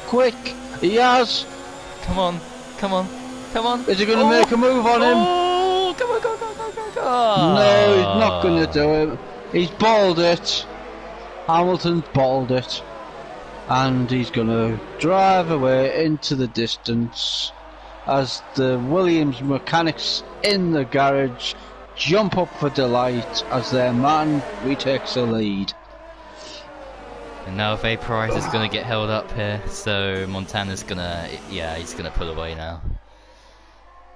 quick. He has. Come on, come on, come on. Is he going to make a move on him? Oh, come on, go, go, go, go, go. No, he's not going to do it. He's balled it. Hamilton's balled it. And he's going to drive away into the distance as the Williams mechanics in the garage jump up for delight as their man retakes the lead. And now Vaporize is going to get held up here, so Montana's going to, yeah, he's going to pull away now.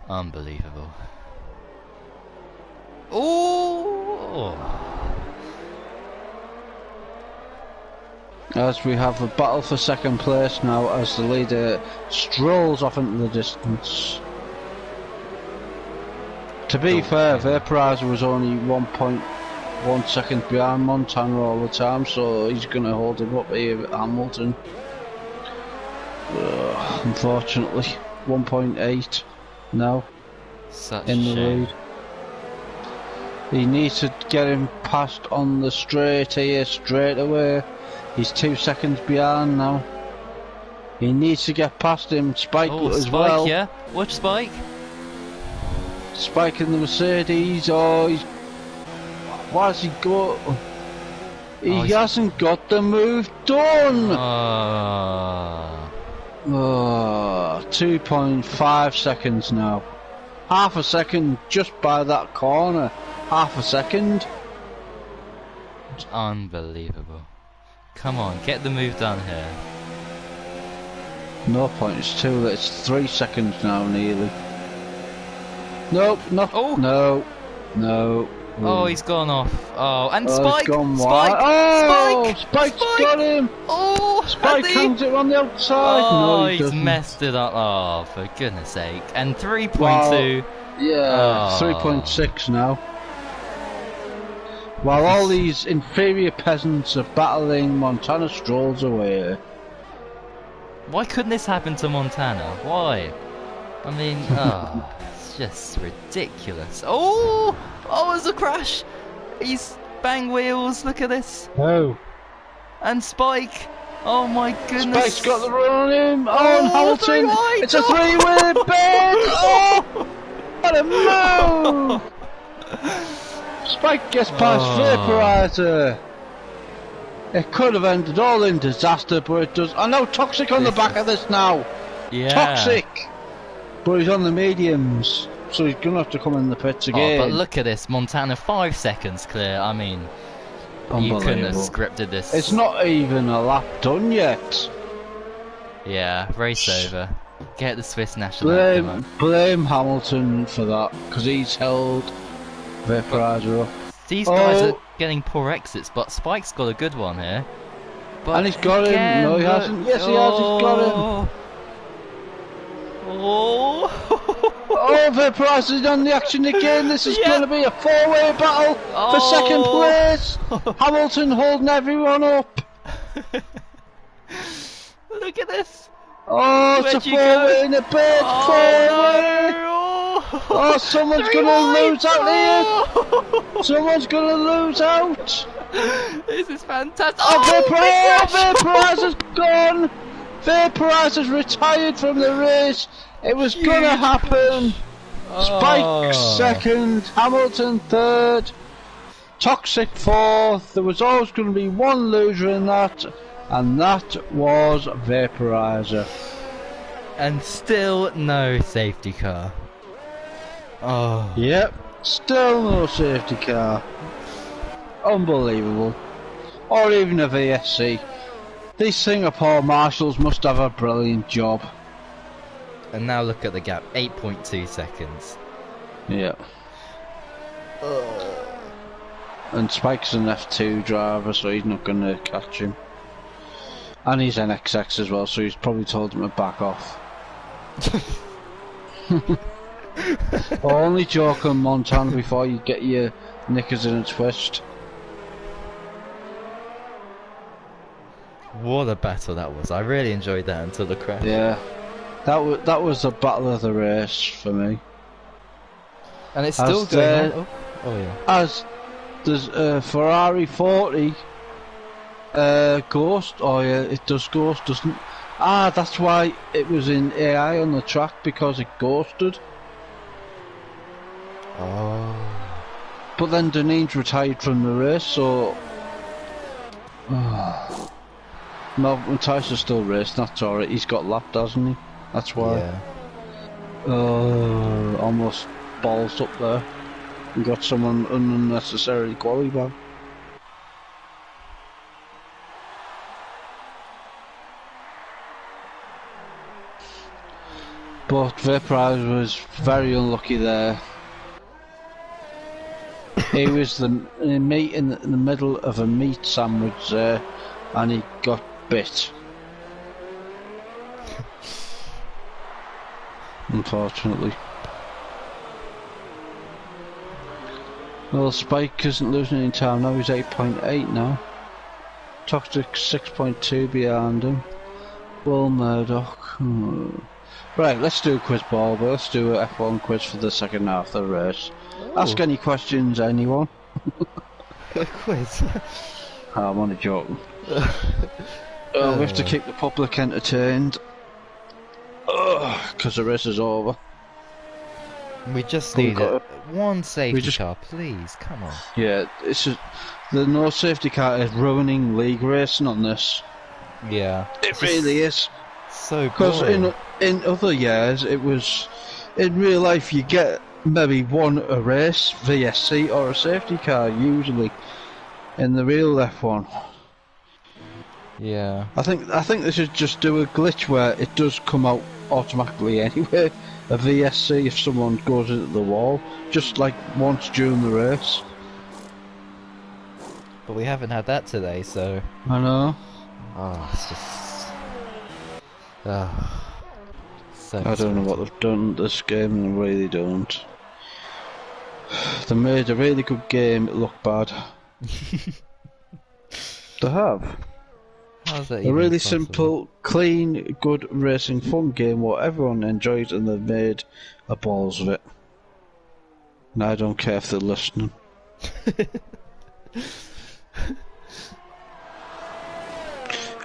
Unbelievable. Ooh! As we have a battle for second place now as the leader strolls off into the distance. To be fair, Vaporizer was only 1.1 seconds behind Montana all the time, so he's going to hold him up here at Hamilton. Unfortunately, 1.8 now Such in the shame. lead. He needs to get him past on the straight here straight away. He's 2 seconds behind now. He needs to get past him. Spike as Spike, well. yeah? Watch Spike. Spike in the Mercedes. Oh, he's... Why has he got... He hasn't got the move done! 2.5 seconds now. Half a second just by that corner. Half a second. Unbelievable. Come on, get the move done here. No point, it's too late. It's 3 seconds now, nearly. Nope, no, no. Oh, he's gone off. Oh, and He's Spike! gone Spike! wide. Oh, Spike! Spike's got him! Oh, Spike hangs it on the outside. Oh, No, he he's doesn't. messed it up. Oh, for goodness sake. And 3.2. Yeah, Oh. 3.6 now. While all these inferior peasants are battling, Montana strolls away. Why couldn't this happen to Montana? Why? I mean, it's just ridiculous. Oh, there's a crash. He's bang wheels. Look at this. Oh. And Spike. Oh my goodness. Spike's got the run on him. Oh, and Hamilton. three wide. It's a three-way bend. Oh, what a move. Spike gets past Vaporizer. It could have ended all in disaster, but it does. I know Toxic on the back of this now. Yeah. Toxic. But he's on the mediums, so he's gonna have to come in the pits again. Oh, but look at this, Montana 5 seconds clear. I mean, you couldn't have scripted this. It's not even a lap done yet. Yeah, race over. Get the Swiss national anthem up. Blame Hamilton for that, because he's held Vaporizer up. These guys are getting poor exits, but Spike's got a good one here. But And he's got him. No, he hasn't. Yes, he has. He's got him. Oh, Oh, Vaporizer's on the action again. This is going to be a four-way battle for second place. Hamilton holding everyone up. Look at this. Oh, it's a four-way in a bed. Four-way. Oh, someone's going to lose out here. Someone's going to lose out. This is fantastic. Oh, Vaporizer's gone. Vaporizer's retired from the race. It was going to happen. Spike second, Hamilton third, Toxic fourth. There was always going to be one loser in that, and that was Vaporizer. And still no safety car. Oh. Yep, still no safety car. Unbelievable. Or even a VSC. These Singapore marshals must have a brilliant job. And now look at the gap, 8.2 seconds. Yeah. And Spike's an F2 driver, so he's not going to catch him. And he's NXX as well, so he's probably told him to back off. Only joking, Montana, before you get your knickers in a twist. What a battle that was. I really enjoyed that until the crash. Yeah. That was the battle of the race for me. And it's still going on. Oh yeah. As there's Ferrari 40 Ghost. Oh yeah, it does Ghost, doesn't? Ah, that's why it was in AI on the track, because it ghosted. Oh. But then Deneen's retired from the race, so... No, Tyson's still racing, that's alright. He's got lapped, hasn't he? That's why. Yeah. Almost balls up there. We got someone unnecessarily qualified. But Vaporize was very unlucky there. He was in the middle of a meat sandwich there, and he got bit. Unfortunately. Well, Spike isn't losing any time now, he's 8.8 now. Toxic 6.2 behind him. Will Murdoch. Right, let's do a quiz ball, but let's do a F1 quiz for the second half of the race. Oh. Ask any questions, anyone. A quiz. I'm only joking. We have to keep the public entertained. Because the race is over. We just We've need got one safety just- car, please. Come on. Yeah, it's just, the no safety car is ruining league racing on this. Yeah. It really is. So Because boring. in other years, it was, in real life, you get maybe one a race, VSC, or a safety car, usually, in the real F1. Yeah. I think they should just do a glitch where it does come out automatically anyway, a VSC if someone goes into the wall, just like once during the race. But we haven't had that today, so... I know. Oh, it's just... Oh. So I don't know what they've done this game, and they really don't. They made a really good game look bad. They have. How's that A even really possible? simple, clean, good racing fun game what everyone enjoys, and they've made a balls of it. And I don't care if they're listening.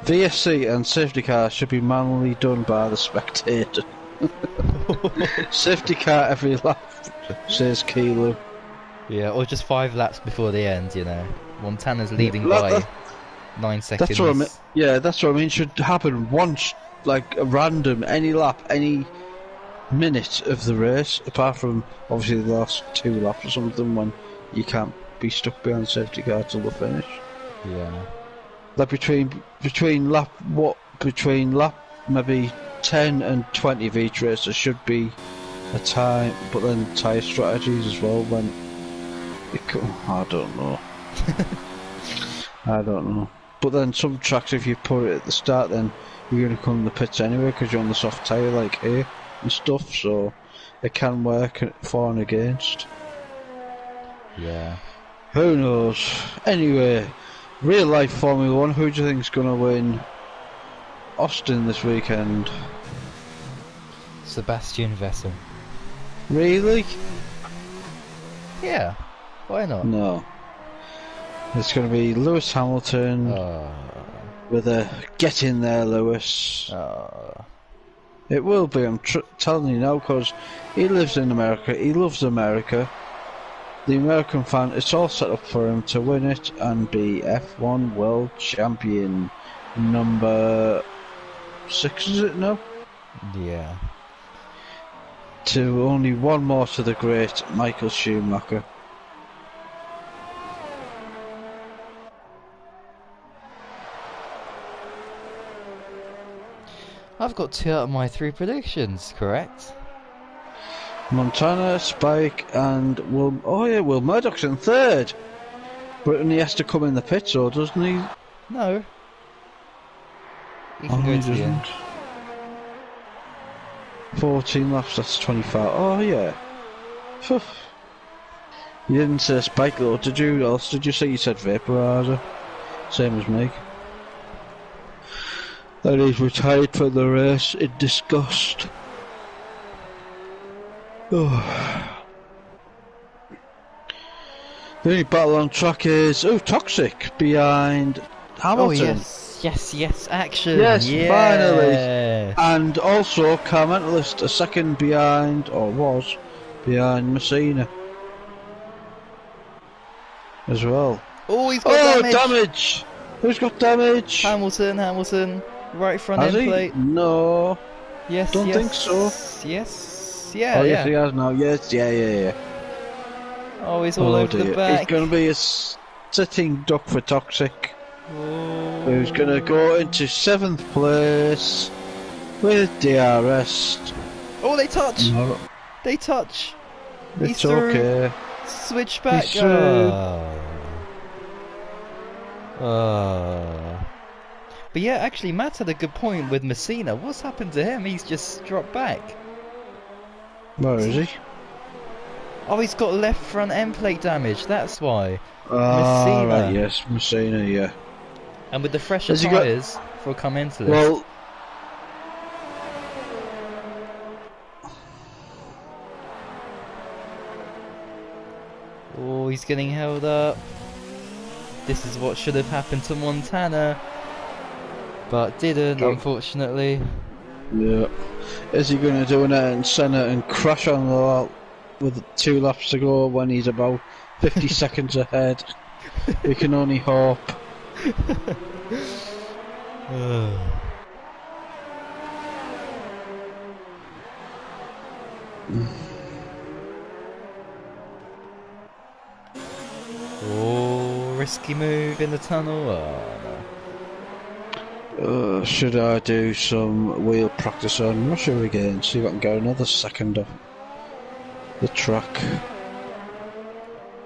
VSC and safety cars should be manually done by the spectator. Safety car every lap, says Kilo. Yeah, or just 5 laps before the end, you know. Montana's leading Well, by 9 seconds. That's what I mean. Yeah, that's what I mean. Should happen once, like a random, any lap, any minute of the race, apart from obviously the last 2 laps or something when you can't be stuck behind safety car till the finish. Yeah. Like between lap maybe 10 and 20 of each race, there should be a time, but then tyre strategies as well. When I don't know. I don't know. But then some tracks, if you put it at the start, then you're going to come in the pits anyway because you're on the soft tyre like here and stuff, so it can work for and against. Yeah. Who knows? Anyway, real life Formula 1, who do you think's going to win Austin this weekend? Sebastian Vettel. Really? Yeah. Why not? No. It's going to be Lewis Hamilton with a get in there, Lewis. It will be, I'm telling you now, because he lives in America, he loves America. The American fan, it's all set up for him to win it and be F1 World Champion number 6, is it now? Yeah. To only one more to the great Michael Schumacher. I've got 2 out of my 3 predictions, correct? Montana, Spike, and Will Murdoch's in 3rd. But he has to come in the pits, or doesn't he? No. He can Oh, go he to the end. doesn't. 14 laps, that's 25. Oh, yeah. Phew. You didn't say Spike though, did you? Or else did you say you said Vaporizer? Same as me. That he's retired from the race in disgust. Oh. The only battle on track is Toxic behind Hamilton. Yes, action. Yes, finally. Yes. And also, car mentalist a second behind, or was behind Messina as well. Oh, he's got damage! Who's got damage? Hamilton, right front Has end he? plate. No. Yes, Don't think so. Yes, Yes, he has now. Yes, yeah. Oh, he's all over Dear. the back. He's going to be a sitting duck for Toxic. Oh. Who's going to go into 7th place with DRS. Oh, they touch. No, They touch. it's He's through. okay. Switch back. He's through. But yeah, actually, Matt had a good point with Messina. What's happened to him? He's just dropped back. Where is he? Oh, he's got left front end plate damage. That's why. Ah, Messina. right, yes, Messina, yeah. And with the fresher Has he got- tyres for Commentalist. Well, Oh, he's getting held up. This is what should have happened to Montana, but didn't, Oh. unfortunately. yeah. Is he going to do an Ayrton Senna and crash on the wall with 2 laps to go when he's about 50 seconds ahead? We can only hope. Oh, risky move in the tunnel. Oh, no. Should I do some wheel practice on Russia again? See if I can get another second of the track.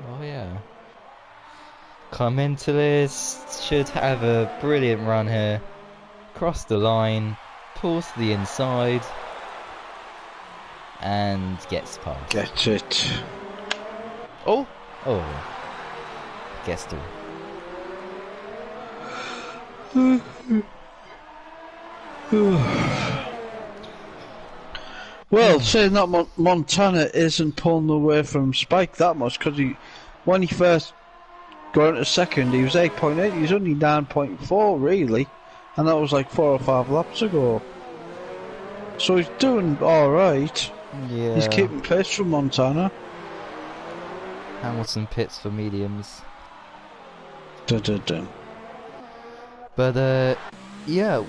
Oh yeah. Commentalist should have a brilliant run here. Cross the line, pulls to the inside, and gets past. Get it. Oh! Gets through. Well, saying that Montana isn't pulling away from Spike that much, because when he first got into second, he was 8.8, he was only 9.4 really, and that was like 4 or 5 laps ago. So he's doing alright. Yeah. He's keeping pace from Montana. Hamilton pits for mediums. Dun, dun, dun. But yeah,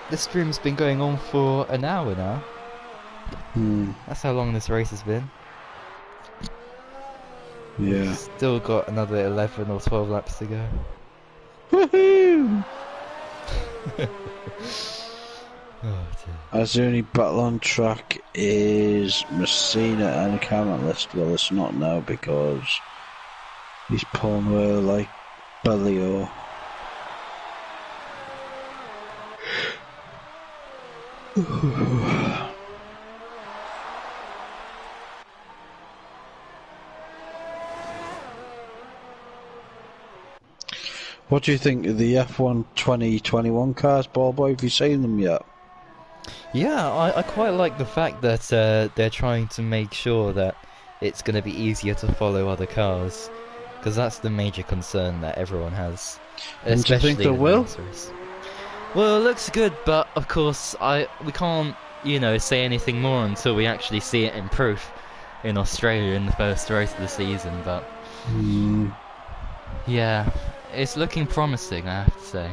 this stream's been going on for an hour now. That's how long this race has been. Yeah. Still got another 11 or 12 laps to go. Woohoo! Oh dear. As the only battle on track is Messina and Cameron List. Well, it's not now because he's pulling away like Bellio. What do you think of the F1 2021 cars, ball boy? Have you seen them yet? Yeah, I quite like the fact that they're trying to make sure that it's going to be easier to follow other cars, because that's the major concern that everyone has. And do you think they in the will? race. Well, it looks good, but of course we can't, say anything more until we actually see it in proof in Australia in the first race of the season. But yeah, it's looking promising, I have to say.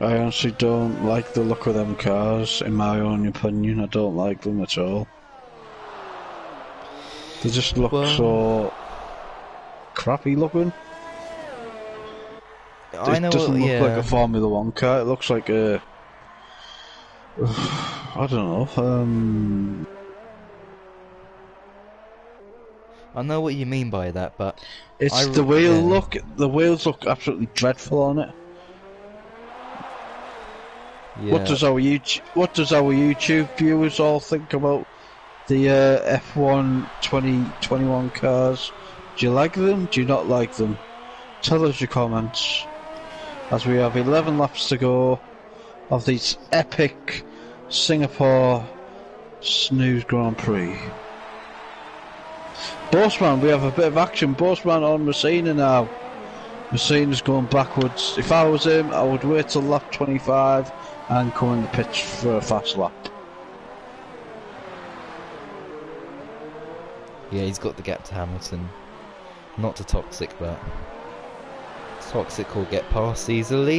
I honestly don't like the look of them cars, in my own opinion. I don't like them at all. They just look so crappy looking. I know It doesn't look yeah. like a Formula 1 car, it looks like a... I don't know, I know what you mean by that, but it's the wheels look absolutely dreadful on it. yeah. What does our YouTube viewers all think about the F1 2021 cars? Do you like them? Do you not like them? Tell us your comments, as we have 11 laps to go of this epic Singapore Snooze Grand Prix. Bossman, we have a bit of action. Bossman on Messina now. Messina's going backwards. If I was him, I would wait till lap 25 and come in the pitch for a fast lap. Yeah, he's got the gap to Hamilton. Not to Toxic, but Toxic will get past easily.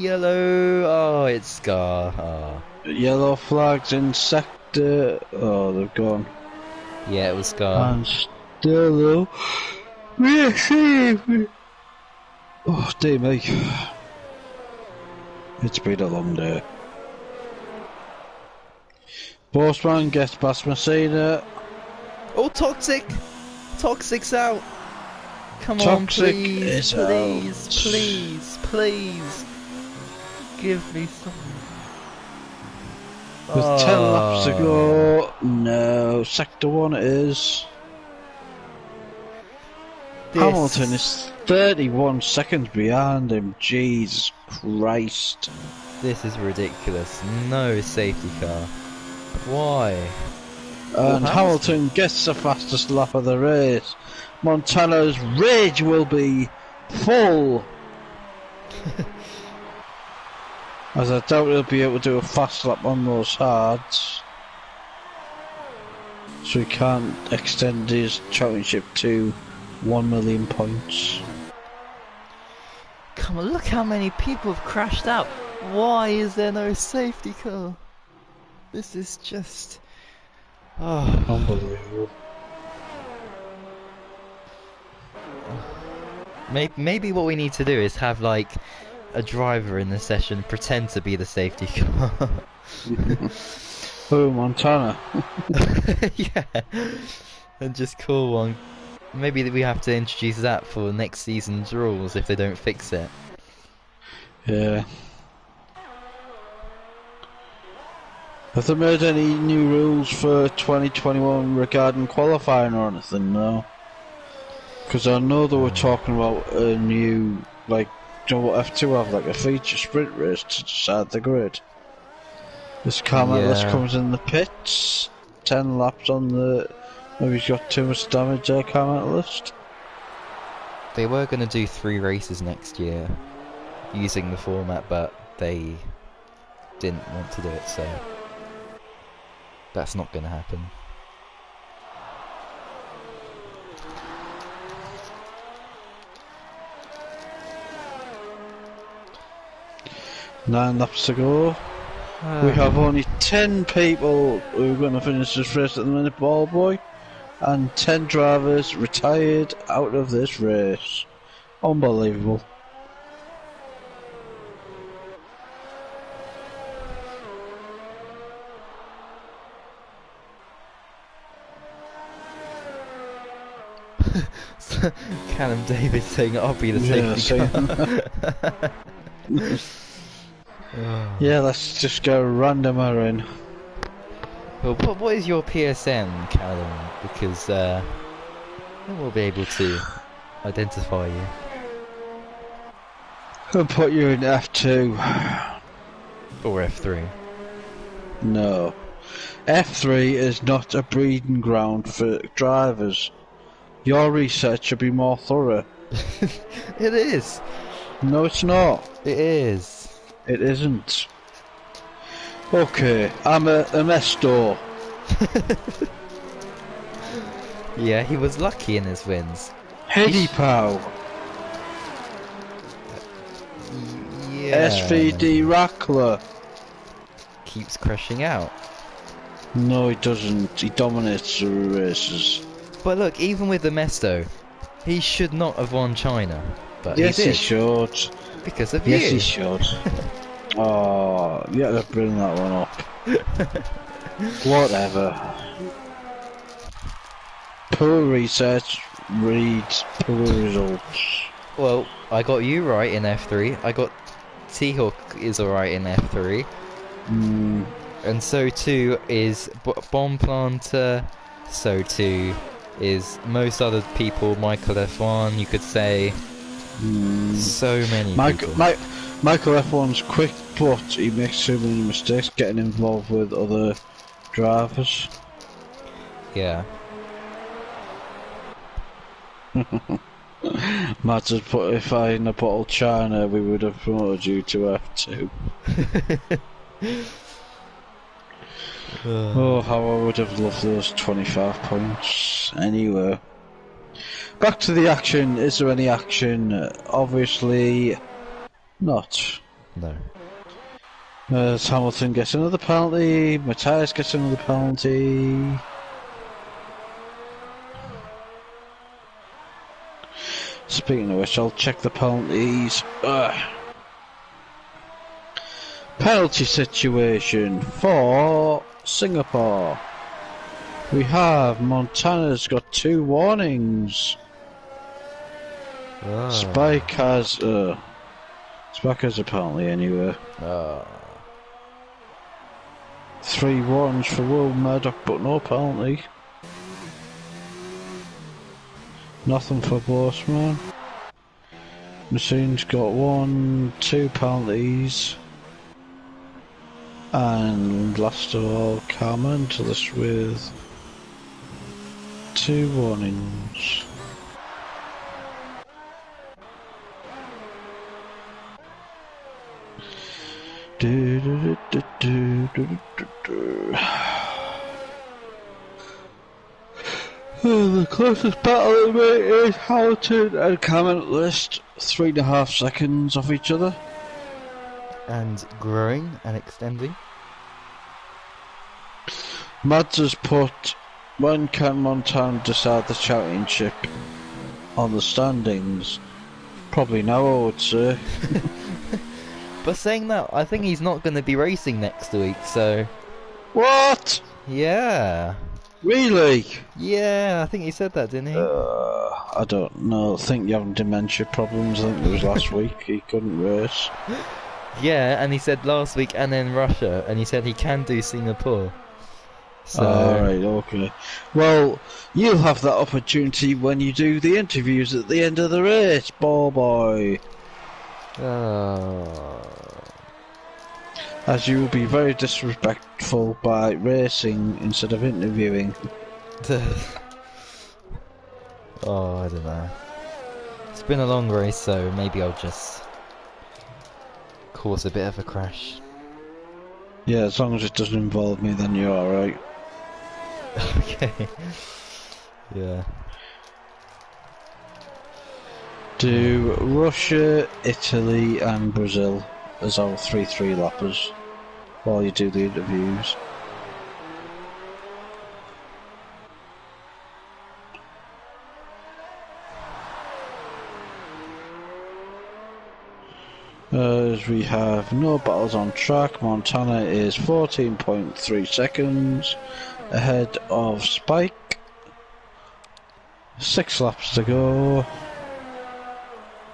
Yellow. Oh, it's Scar. Oh. Yellow flags in sector. Oh, they've gone. Yeah, it was Scar. And still though. Oh, dear me. It's been a long day. Postman gets past Messina. Oh, Toxic! Toxic's out! Come on, Toxic please, is please, out. please, please! Give me some... With 10 laps to go. No, sector 1 it is. Hamilton is 31 seconds behind him. Jesus Christ. This is ridiculous. No safety car. Why? And Hamilton gets the fastest lap of the race. Montana's rage will be full. As I doubt he'll be able to do a fast lap on those hards. So he can't extend his championship to 1 million points. Come on, look how many people have crashed out. Why is there no safety car? This is just... Oh. Unbelievable. Maybe what we need to do is have like a driver in the session pretend to be the safety car. Oh, Montana. Yeah, and just call one. Maybe we have to introduce that for next season's rules if they don't fix it. Yeah. Have they made any new rules for 2021 regarding qualifying or anything? No. Because I know they were talking about a new, like, do you know what F2 have, like a feature sprint race to decide the grid. This car list comes in the pits, 10 laps on the, maybe he's got too much damage there, car list. They were going to do 3 races next year using the format, but they didn't want to do it, so that's not going to happen. Nine laps to go. We have only 10 people who are going to finish this race at the minute, ball boy, and 10 drivers retired out of this race. Unbelievable. Callum David saying I'll be the safety car. Yeah, let's just go randomer in. Well, what is your PSN, Callum? Because then we'll be able to identify you. I'll put you in F2. Or F3. No. F3 is not a breeding ground for drivers. Your research should be more thorough. It is. No, it's not. It is. It isn't. Okay, I'm a Mesto. Yeah, he was lucky in his wins. Heady Pow. Yeah. SVD Rackler. Keeps crashing out. No, he doesn't. He dominates the races. But look, even with the Mesto, he should not have won China. But Yes, he did. he should. Because of you. Yes, he should. Oh, you had to bring that one up. Whatever. Poor research reads poor results. Well, I got you right in F3. I got T-Hawk is alright in F3. And so too is Bomb Planter. So too is most other people. Michael F1, you could say. So many people. Michael F1's quick, but he makes too many mistakes getting involved with other drivers. Yeah. Matt has put, if I hadn't have bottled China, we would have promoted you to F2. Oh, how I would have loved those 25 points. Anyway. Back to the action. Is there any action? Obviously not. No. Hamilton gets another penalty. Matthias gets another penalty. Speaking of which, I'll check the penalties. Penalty situation for Singapore. We have Montana's got 2 warnings. Spike has a penalty anyway. 3 warnings for Will Murdoch, but no penalty. Nothing for Bossman. Machine's got 2 penalties. And last of all, Carmen to this with 2 warnings. The closest battle to me is Hamilton and Cameron at least 3.5 seconds off each other. And growing and extending. Mads has put, when can Montana decide the championship on the standings? Probably now, I would say. But saying that, I think he's not going to be racing next week, so... What? Yeah. Really? Yeah, I think he said that, didn't he? I don't know. I think you're having dementia problems. I think it was last week. He couldn't race. Yeah, and he said last week and then Russia, and he said he can do Singapore. So... Alright, okay. Well, you'll have that opportunity when you do the interviews at the end of the race, boy. As you will be very disrespectful by racing instead of interviewing. Oh, I don't know. It's been a long race, so maybe I'll just cause a bit of a crash. Yeah, as long as it doesn't involve me, then you're alright. Okay. Yeah. Do Russia, Italy and Brazil as our 3-3 lappers while you do the interviews. As we have no battles on track, Montana is 14.3 seconds ahead of Spike. 6 laps to go.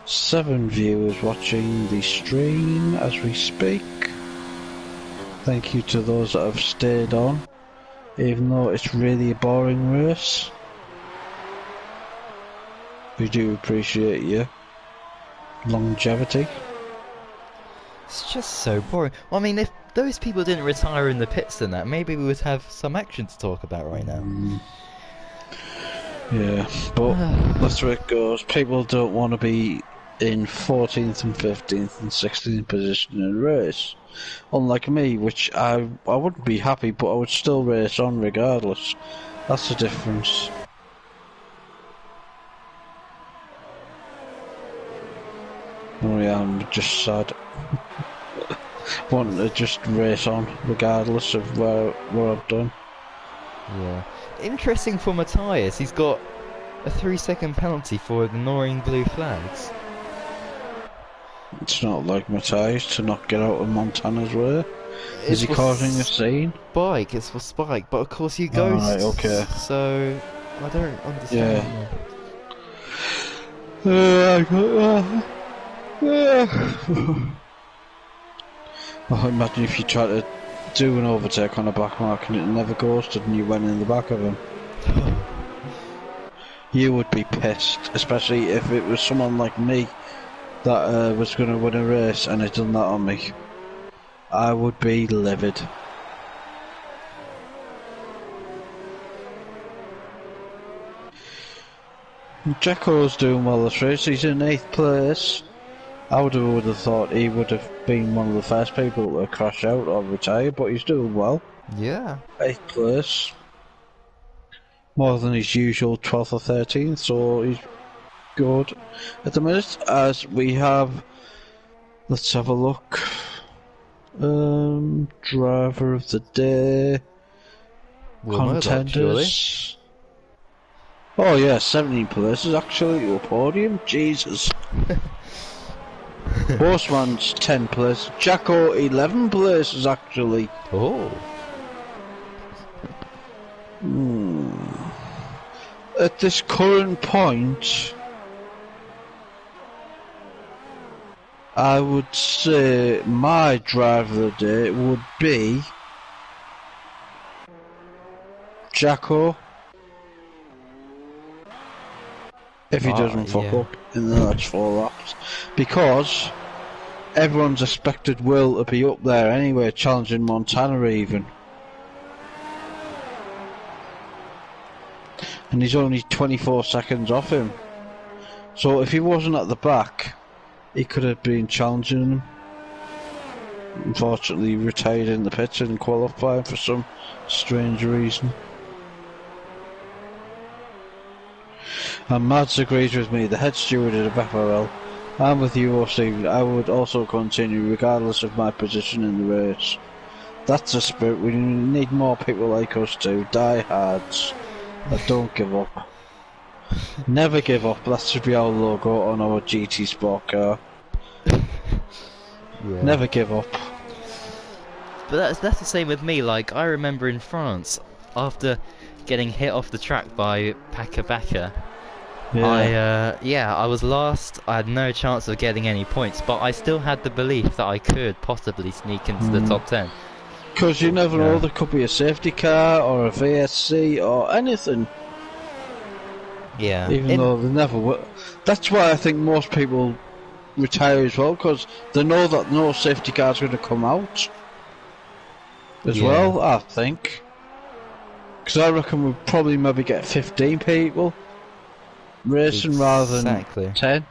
7 viewers watching the stream as we speak. Thank you to those that have stayed on, even though it's really a boring race. We do appreciate your longevity. It's just so boring. Well, I mean, if those people didn't retire in the pits and that, maybe we would have some action to talk about right now. Yeah, but that's where it goes. People don't want to be in 14th and 15th and 16th position in a race. Unlike me, which I wouldn't be happy, but I would still race on regardless. That's the difference. Oh yeah, I'm just sad. Wanting to just race on regardless of what I've done. Yeah. Interesting for Matthias, he's got a 3-second penalty for ignoring blue flags. It's not like Matthias to not get out of Montana's way. Is he for causing a scene? Spike, it's for Spike, but of course you go. Alright, okay. So I don't understand. Oh, imagine if you try to do an overtake on a back mark and it never ghosted and you went in the back of him. You would be pissed, especially if it was someone like me that was going to win a race and had done that on me. I would be livid. Jacko's doing well this race. He's in 8th place. I would have thought he would have been one of the first people to crash out or retire, but he's doing well. Yeah. 8th place. More than his usual 12th or 13th, so he's good at the minute. As we have, let's have a look. Driver of the day. Will Murdoch, surely? Contenders. Oh yeah, 17 places actually to a podium. Jesus. Horseman's 10 places. Jacko 11 places actually. Oh. At this current point, I would say my driver of the day would be Jacko. If he doesn't fuck up in the next 4 laps. Because everyone's expected Will to be up there anyway, challenging Montana even. And he's only 24 seconds off him. So if he wasn't at the back, he could have been challenging him. Unfortunately, he retired in the pits and qualified for some strange reason. And Mads agrees with me, the head steward of FRL. I'm with you, Steve. I would also continue regardless of my position in the race. That's the spirit. We need more people like us too, diehards that don't give up. Never give up, that should be our logo on our GT Sport car. Yeah. Never give up. But that's the same with me. Like, I remember in France, after getting hit off the track by Baka, I was last. I had no chance of getting any points, but I still had the belief that I could possibly sneak into the top 10. Because you never know, there could be a safety car or a VSC or anything. Yeah. Even though they never will. That's why I think most people retire as well, because they know that no safety car's going to come out as well, I think. Because I reckon we'll probably maybe get 15 people racing rather than 10.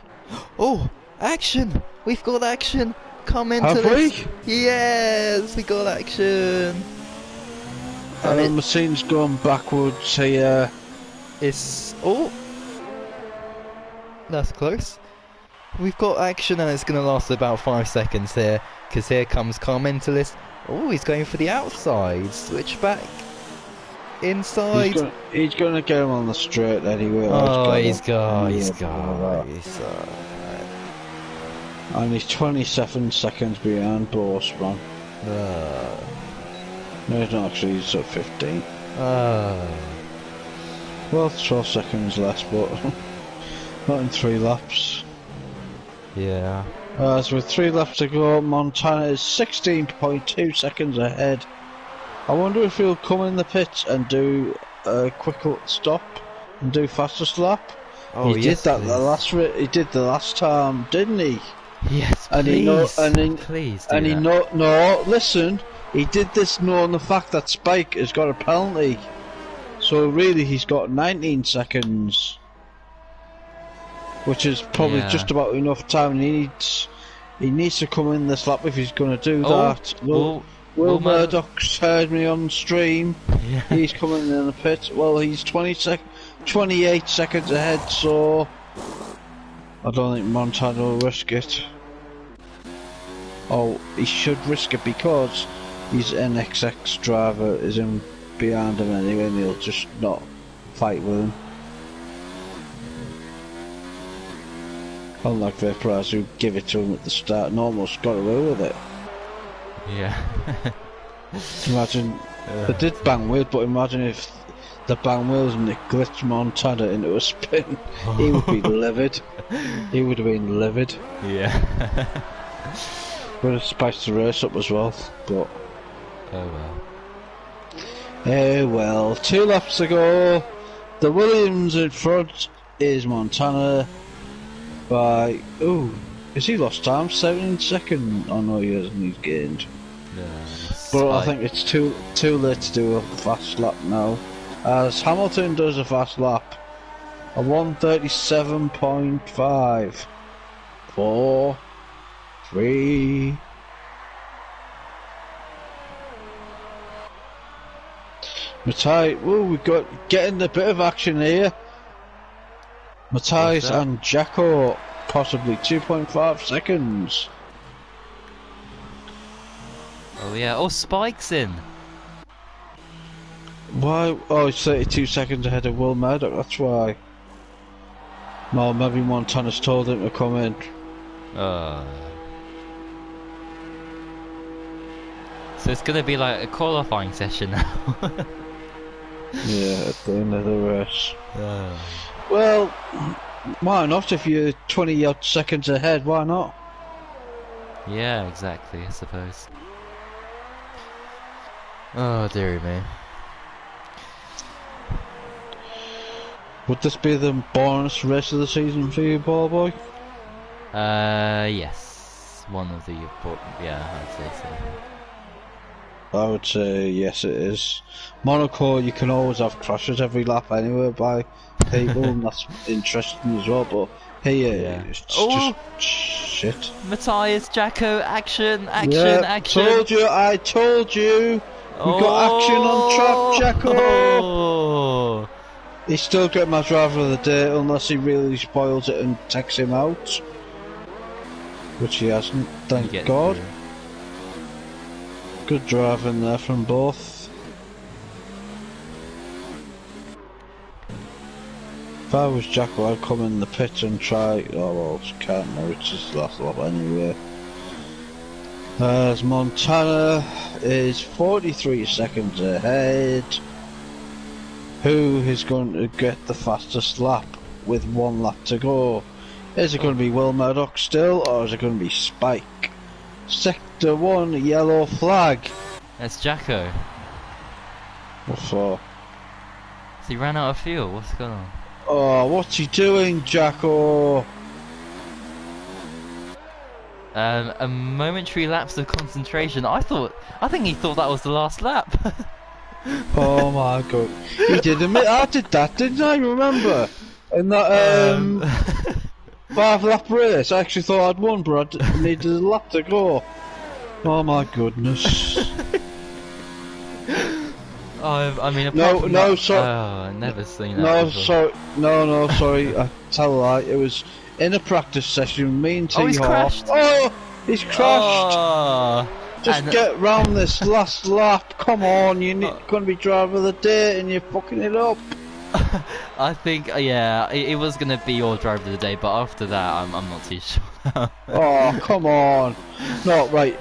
Oh, action! We've got action! Come into Have this. we? Yes, we got action! And the machine's going backwards here. It's... Oh! That's close. We've got action and it's going to last about 5 seconds here. Because here comes Carmentalist. Oh, he's going for the outside. Switch back. Inside. He's going to get him on the straight anyway. Oh, he's got. And he's 27 seconds behind Bossman. No, he's not actually, he's at 15. Well, 12 seconds less, but not in 3 laps. Yeah. So with 3 laps to go, Montana is 16.2 seconds ahead. I wonder if he'll come in the pits and do a quick stop and do fastest lap. Oh, he did that he did the last time, didn't he? Yes, and please. Please do that. No, listen. He did this knowing the fact that Spike has got a penalty. So really he's got 19 seconds. Which is probably just about enough time. He needs to come in this lap if he's going to do that. Will Murdoch's heard me on stream. Yeah. He's coming in the pit. Well, he's 28 seconds ahead, so I don't think Montana will risk it. Oh, he should risk it because his NXX driver is in behind him anyway, and he'll just not fight with him. Unlike the Prix who give it to him at the start and almost got away with it. Yeah. Imagine they did bang wheels, but imagine if the bang wheels and they glitched Montana into a spin. He would be livid. He would have been livid. Yeah. Would have spiced the race up as well, but oh well. 2 laps to go. The Williams in front is Montana by has he lost time? 7 seconds. Oh no, he hasn't. He's gained. But I think it's too late to do a fast lap now. As Hamilton does a fast lap, A 1:37.5. 4, 3. Matthias, whoa, we've got getting a bit of action here. Matthias and Jacko, possibly 2.5 seconds. Oh yeah, oh Spike's in. Why? Oh, he's 32 seconds ahead of Will Murdoch, that's why. No, maybe Montana's told him to come in. So it's gonna be like a qualifying session now. Yeah, at the end of the race. Well, why not? If you're 20 odd seconds ahead, why not? Yeah, exactly, I suppose. Oh, dearie me. Would this be the bonus race of the season for you, ball boy? Yes. One of the important, yeah, I'd say so. I would say yes, it is. Monaco, you can always have crashes every lap anyway by people, and that's interesting as well. But here, it's just shit. Matthias, Jacko, action! I told you. We got action on track, Jacko. Oh. He's still getting my driver of the day unless he really spoils it and takes him out, which he hasn't. Thank God. Through. Good driving there from both. If I was Jacko, I'd come in the pit and try. Oh well, can't know. It's his last lap anyway. As Montana is 43 seconds ahead. Who is going to get the fastest lap with 1 lap to go? Is it going to be Will Murdoch still, or is it going to be Spike? Sector 1, yellow flag. That's Jacko. What for? He ran out of fuel, what's going on? Oh, what's he doing, Jacko? A momentary lapse of concentration. I think he thought that was the last lap. Oh my God. He did admit I did that, didn't I? Remember? In that 5 lap race, I actually thought I'd won, but I needed a lap to go. Oh my goodness. I mean, sorry. Oh, I've never seen that. No, before. sorry. I tell a lie. It was in a practice session. Me and T. He's crashed. Oh, he's crashed. Oh, Just get round this last lap. Come on, you're going to be driver of the day, and you're fucking it up. I think, yeah, it was gonna be your driver of the day, but after that, I'm not too sure. Oh, come on. No, right.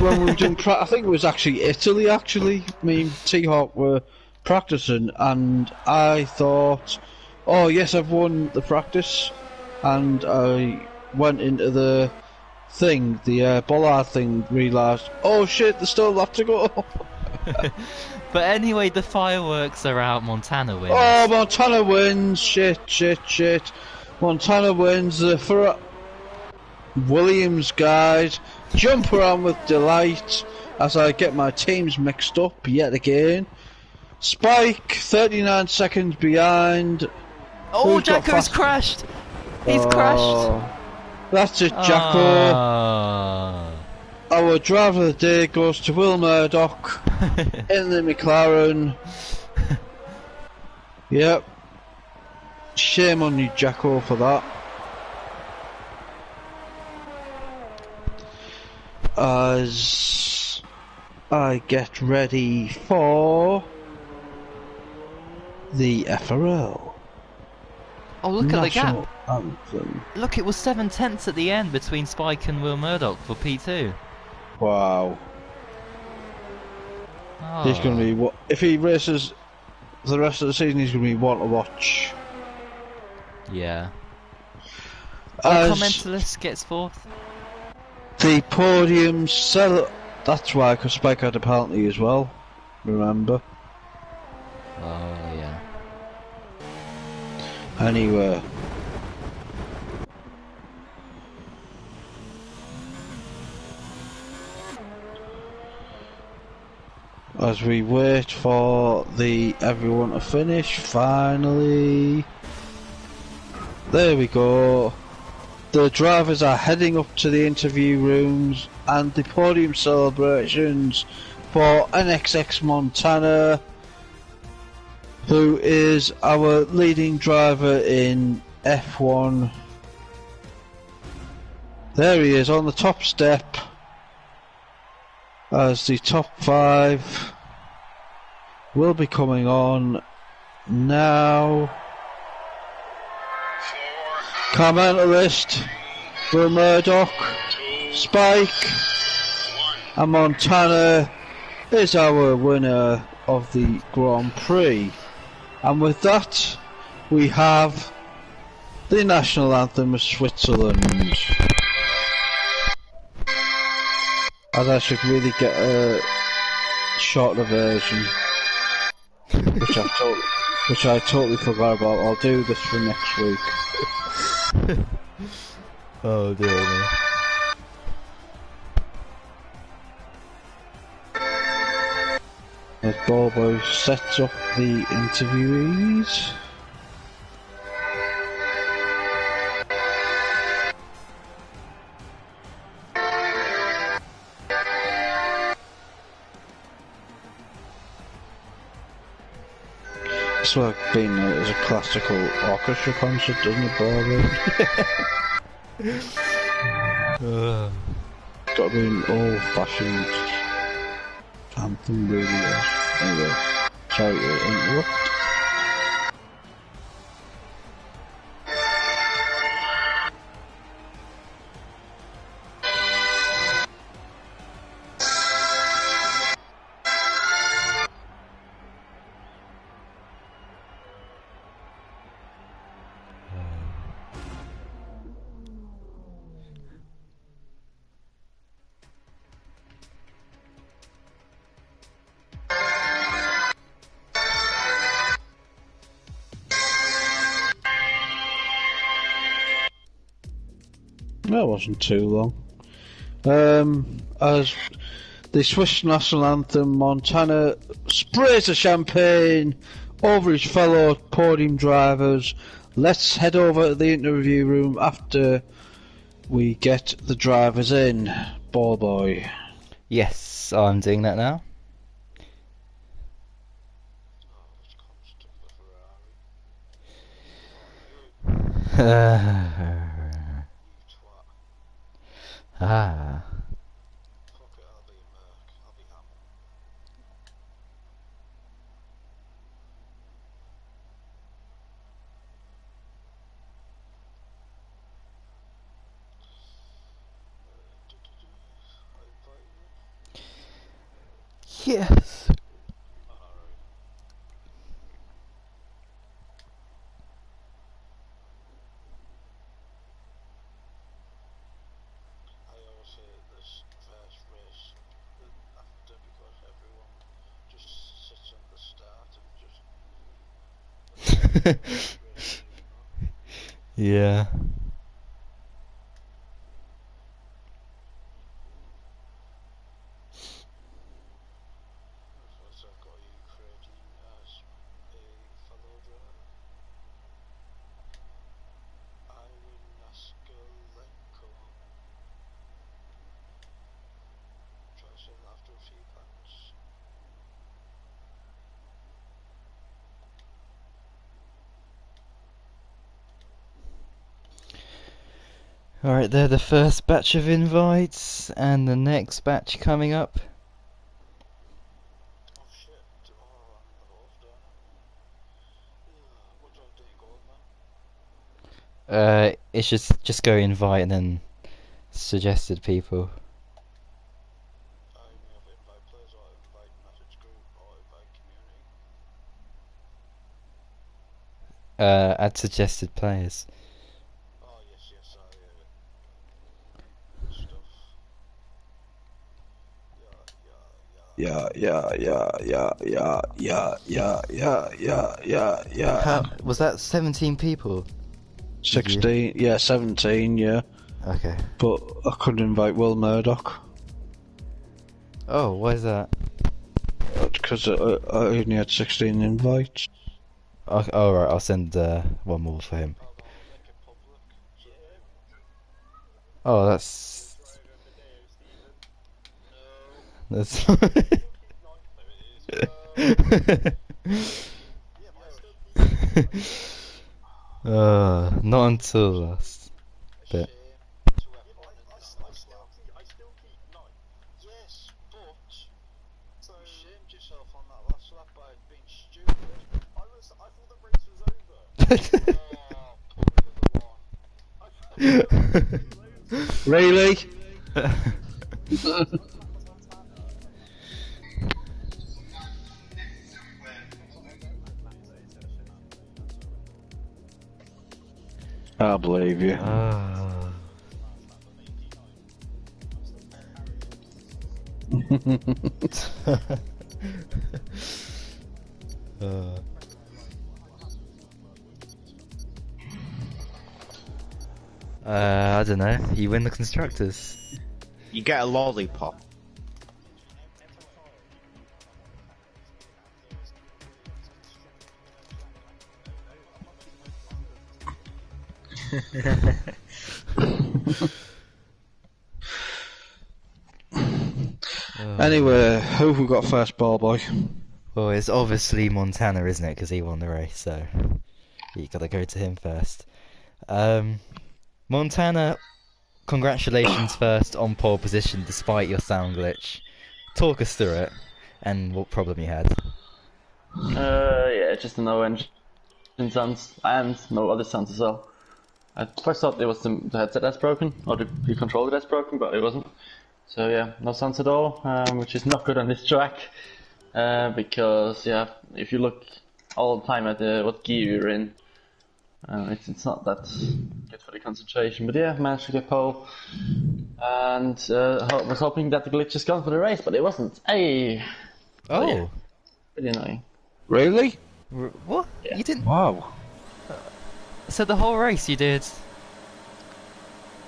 When we were doing I think it was actually Italy, actually. Me and T-Hawk were practicing, and I thought, oh, yes, I've won the practice. And I went into the thing, the bollard thing, realised, oh shit, there's still a lap to go. But anyway, the fireworks are out, Montana wins. Oh, Montana wins, shit. Montana wins, for Williams guys jump around with delight as I get my teams mixed up yet again. Spike, 39 seconds behind. Oh, Jacko's crashed! He's crashed! That's it, Jacko. Our driver of the day goes to Will Murdoch in the McLaren. Yep. Shame on you, Jacko, for that. As I get ready for the FRL. Oh, look at the gap. Anthem. Look, it was 7/10 at the end between Spike and Will Murdoch for P2. Wow. Oh. He's going to be what if he races the rest of the season. He's going to be one to watch. Yeah. As Commentalist gets 4th. the podium sell. That's why, because Spike had a penalty as well. Remember. Oh yeah. Anyway. As we wait for everyone to finish, finally. There we go. The drivers are heading up to the interview rooms and the podium celebrations for NXX Montana, who is our leading driver in F1. There he is on the top step as the top 5 will be coming on now. Car mentalist, Will Murdoch, Spike, and Montana is our winner of the Grand Prix. And with that, we have the national anthem of Switzerland. As I should really get a shorter version, which I totally forgot about. I'll do this for next week. Oh dear me. As Bobo sets up the interviewees. It's like being as a classical orchestra concert, doesn't it, Bobo? Got to be an old-fashioned anthem, really. Anyway, sorry to interrupt. That wasn't too long. As the Swiss national anthem, Montana sprays a champagne over his fellow podium drivers. Let's head over to the interview room after we get the drivers in. Ball boy. Yes, I'm doing that now. Ah. Yes. Yeah. Alright, they're the first batch of invites, and the next batch coming up. It's just go invite and then suggested people. Add suggested players. Yeah. How was that? 17 people. 16, yeah, 17, yeah. Okay. But I couldn't invite Will Murdoch. Oh, why is that? Because I only had 16 invites. Okay, alright, I'll send one more for him. Oh, that's. Not until last bit. Really? I believe you. I don't know. You win the constructors. You get a lollipop. Anyway, who have we got first ball, boy? Well, it's obviously Montana, isn't it? Because he won the race, so you gotta go to him first. Montana, congratulations first on pole position despite your sound glitch. Talk us through it and what problem you had. Yeah, just no engine sounds and no other sounds as well. I first thought it was the headset that's broken, or the controller that's broken, but it wasn't. So yeah, no sounds at all, which is not good on this track, because yeah, if you look all the time at what gear you're in, it's not that good for the concentration. But yeah, managed to get pole, and was hoping that the glitch is gone for the race, but it wasn't. Hey. Oh, yeah, pretty annoying. Really? What? Yeah. You didn't? Wow. So the whole race you did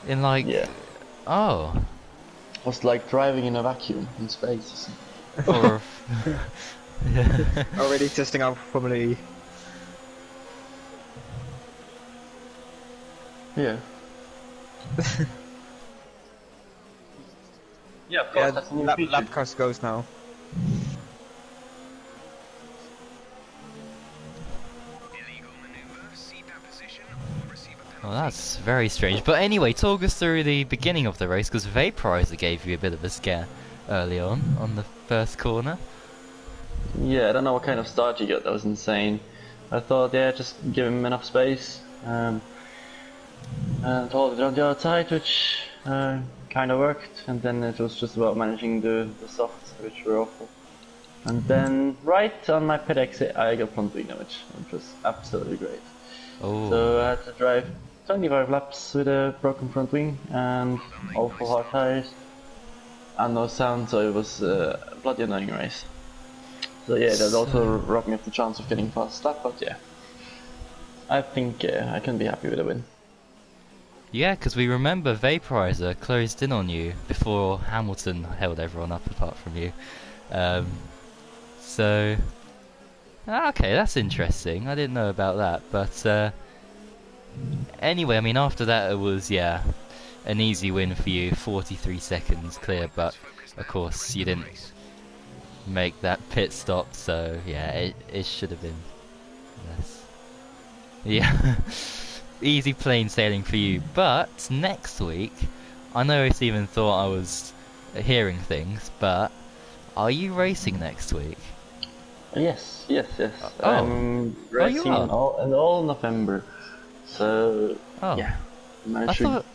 in like? Yeah. Oh. It was like driving in a vacuum in space. Or yeah. Already testing out Formula E. Yeah. Yeah, of course, Yeah, that's a new lap, feature. lap cost goes now. Well, that's very strange. But anyway, talk us through the beginning of the race, because Vaporizer gave you a bit of a scare early on the first corner. Yeah, I don't know what kind of start you got, that was insane. I thought, yeah, just give him enough space. And hold it on the outside, which kind of worked. And then it was just about managing the softs, which were awful. And then, right on my pit exit, I got front wing damage, which was absolutely great. Oh. So I had to drive 25 laps with a broken front wing and awful hard tires and no sound, so it was a bloody annoying race. So yeah, that also robbed me of the chance of getting fast lap, but yeah, I think I can be happy with a win. Yeah, because we remember Vaporizer closed in on you before Hamilton held everyone up apart from you. So okay, that's interesting. I didn't know about that, but anyway, I mean, after that it was, yeah, an easy win for you, 43 seconds clear, but of course you didn't make that pit stop, so yeah, it should have been less. Yeah, easy plain sailing for you. But next week, I know Stephen thought I was hearing things, but are you racing next week? Yes. Oh. I'm racing you are? in all November, so Oh. yeah, I managed thought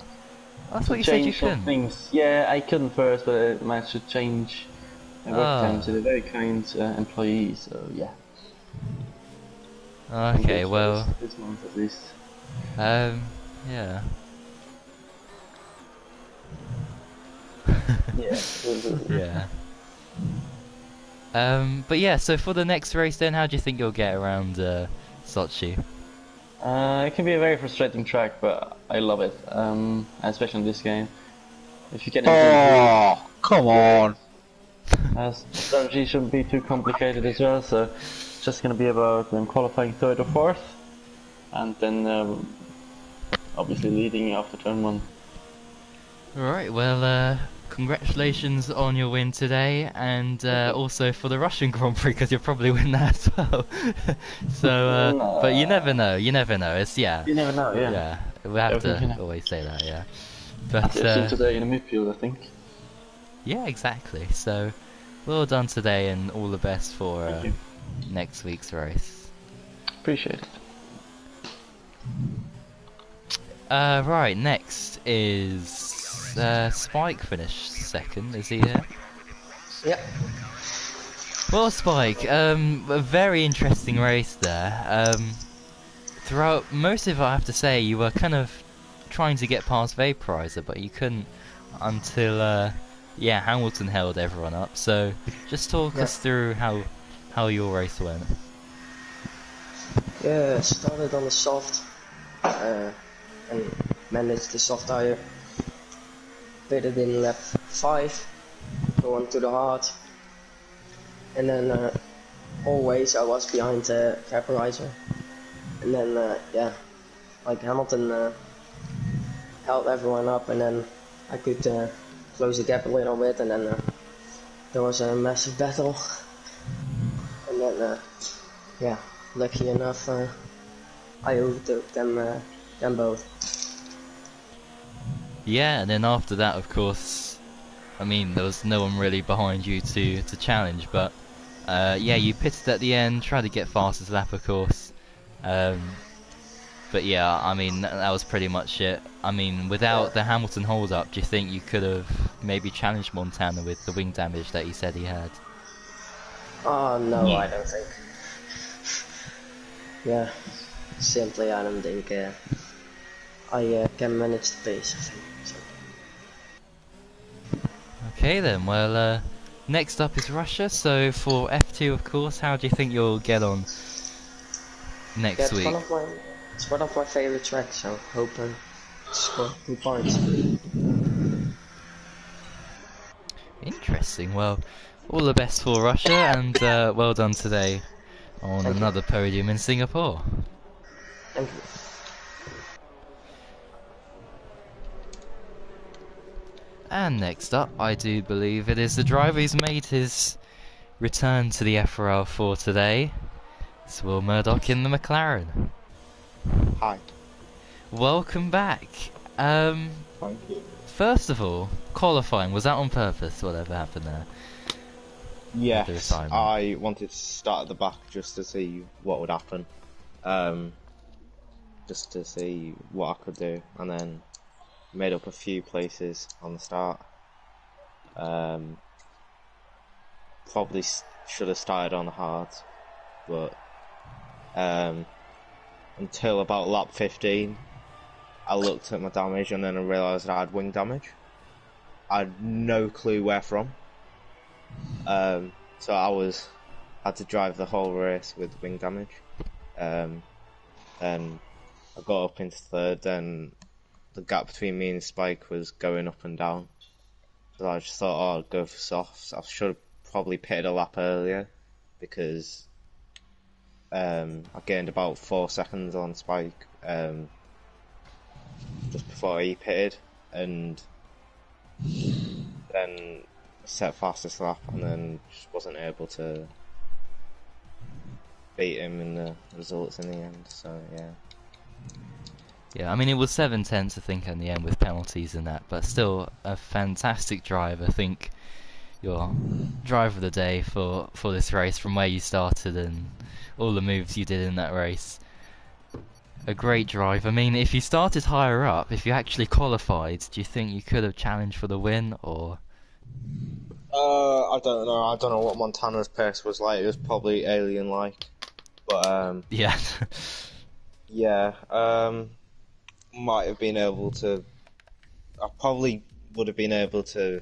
you said you change some couldn't. things. Yeah, I couldn't first, but I managed to change my work Ah. times with a very kind employee, so yeah. Okay, well, This month at least. yeah. Yeah. Yeah. But yeah, so for the next race then, how do you think you'll get around Sochi? It can be a very frustrating track, but I love it. Especially in this game. If you get into Oh, come on. strategy shouldn't be too complicated as well, so it's just gonna be about qualifying third or fourth, and then obviously leading after turn one. Alright, well, congratulations on your win today, and also for the Russian Grand Prix, because you'll probably win that as well. So, but you never know, it's, yeah. You never know, yeah. Yeah, we have Everything can to happen. always say that, yeah. As But, you've seen today in the midfield, I think. yeah, exactly. So, well done today, and all the best for Thank you. next week's race. Appreciate it. Right, next is Spike finished second. Is he here? Yep. Well, Spike, a very interesting race there. Throughout most of it, I have to say, you were kind of trying to get past Vaporizer, but you couldn't until, yeah, Hamilton held everyone up. So, just talk us through how your race went. Yeah, started on the soft and managed the soft tire. Pitted in lap 5, going to the hard. And then always I was behind the vaporizer. And then, yeah, like Hamilton held everyone up, and then I could close the gap a little bit, and then there was a massive battle. And then, yeah, lucky enough, I overtook them both. Yeah, and then after that, of course, I mean, there was no one really behind you to challenge, but yeah, you pitted at the end, tried to get fastest lap, of course. But yeah, I mean, that was pretty much it. I mean, without the Hamilton hold-up, do you think you could have maybe challenged Montana with the wing damage that he said he had? Oh, no, I don't think. Yeah, simply I don't think I can manage the pace, I think. So. Okay then, well, next up is Russia, so for F2, of course, how do you think you'll get on next week? It's one of my favorite tracks, so hope to score 2 points. Interesting, well, all the best for Russia, and well done today on another podium in Singapore. Thank you. And next up, I do believe it is the driver who's made his return to the FRL for today. It's Will Murdoch in the McLaren. Hi. Welcome back. Thank you. First of all, qualifying, was that on purpose, whatever happened there? Yes, I wanted to start at the back just to see what would happen. Just to see what I could do, and then made up a few places on the start. Probably should have started on the hards, but until about lap 15, I looked at my damage and then I realised I had wing damage. I had no clue where from. So I had to drive the whole race with wing damage. Then I got up into third, then the gap between me and Spike was going up and down. So I just thought, oh, I'd go for softs. I should have probably pitted a lap earlier, because I gained about 4 seconds on Spike just before he pitted, and then set fastest lap, and then just wasn't able to beat him in the results in the end. So yeah. Yeah, I mean, it was 7/10, I think, in the end with penalties and that, but still a fantastic drive. I think your driver of the day for this race, from where you started and all the moves you did in that race. A great drive. I mean, if you started higher up, if you actually qualified, do you think you could have challenged for the win, or? I don't know. I don't know what Montana's pace was like. It was probably alien-like, but Yeah. yeah. Might have been able to. I probably would have been able to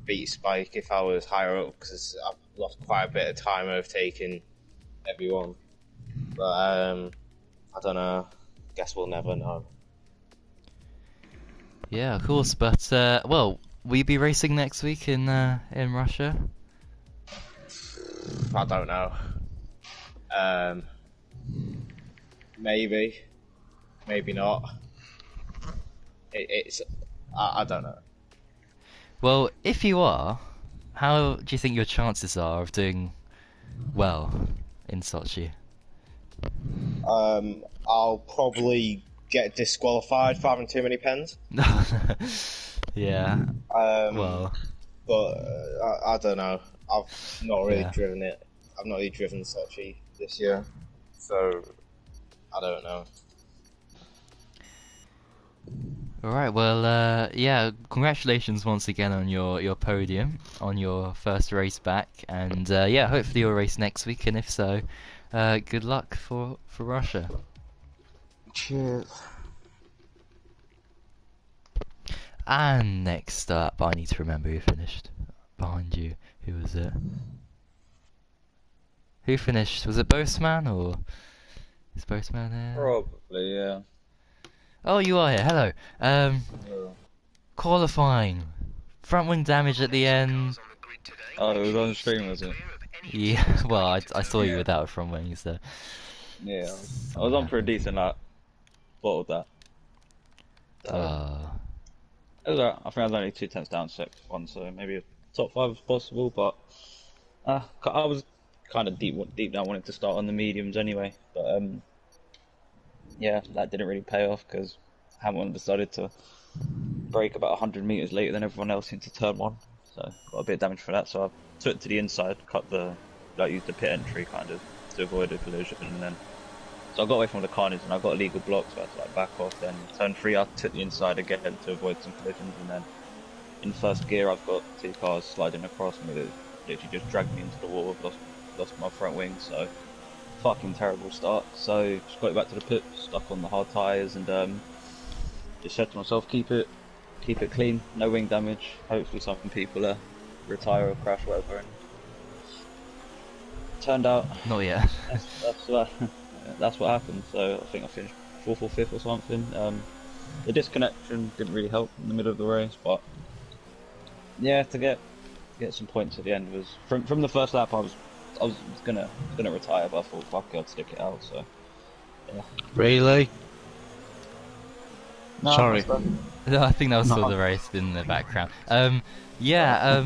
beat Spike if I was higher up, because I've lost quite a bit of time overtaking everyone. But I don't know. Guess we'll never know. Yeah, of course, but well, will you be racing next week in Russia? I don't know. Maybe not. I don't know. Well, if you are, how do you think your chances are of doing well in Sochi? I'll probably get disqualified for having too many pens. Yeah. Um, Well. but I don't know. I've not really Yeah. driven it. I've not really driven Sochi this year, so I don't know. Alright, well, yeah, congratulations once again on your podium, on your first race back, and yeah, hopefully you'll race next week, and if so, good luck for Russia. Cheers. And next up, I need to remember who finished. Behind you, who was it? Who finished? Was it Boastman, or is Boastman there? Probably, yeah. Oh, you are here, hello. Qualifying. Front wing damage at the end. Oh, it was on stream, was it? Yeah, well, I saw you without a front wing, so... Yeah, I was on for a decent lap. Bottled that. It was alright. I think I was only 2 tenths down sixth one, so maybe a top 5 was possible, but I was kind of deep down wanting to start on the mediums anyway, but yeah, that didn't really pay off because Hamilton decided to brake about 100 meters later than everyone else into turn 1, so got a bit of damage for that. So I took it to the inside, used the pit entry kind of to avoid a collision, and then so I got away from the carnage and I got illegal blocks, so I had to like back off. Then turn 3, I took the inside again to avoid some collisions, and then in first gear I've got 2 cars sliding across me that literally just dragged me into the wall. I've lost my front wing, so fucking terrible start. So just got it back to the pit, stuck on the hard tyres, and just said to myself, keep it clean, no wing damage. Hopefully some people retire or crash, whatever. And turned out Not yet. that's what happened. So I think I finished 4th or 5th or something. The disconnection didn't really help in the middle of the race, but yeah, to get some points at the end was from the first lap. I was gonna retire, but I thought fuck it, I'd stick it out. So yeah. Really? No, Sorry. that's done. No, I think that was still the race in the background. Yeah,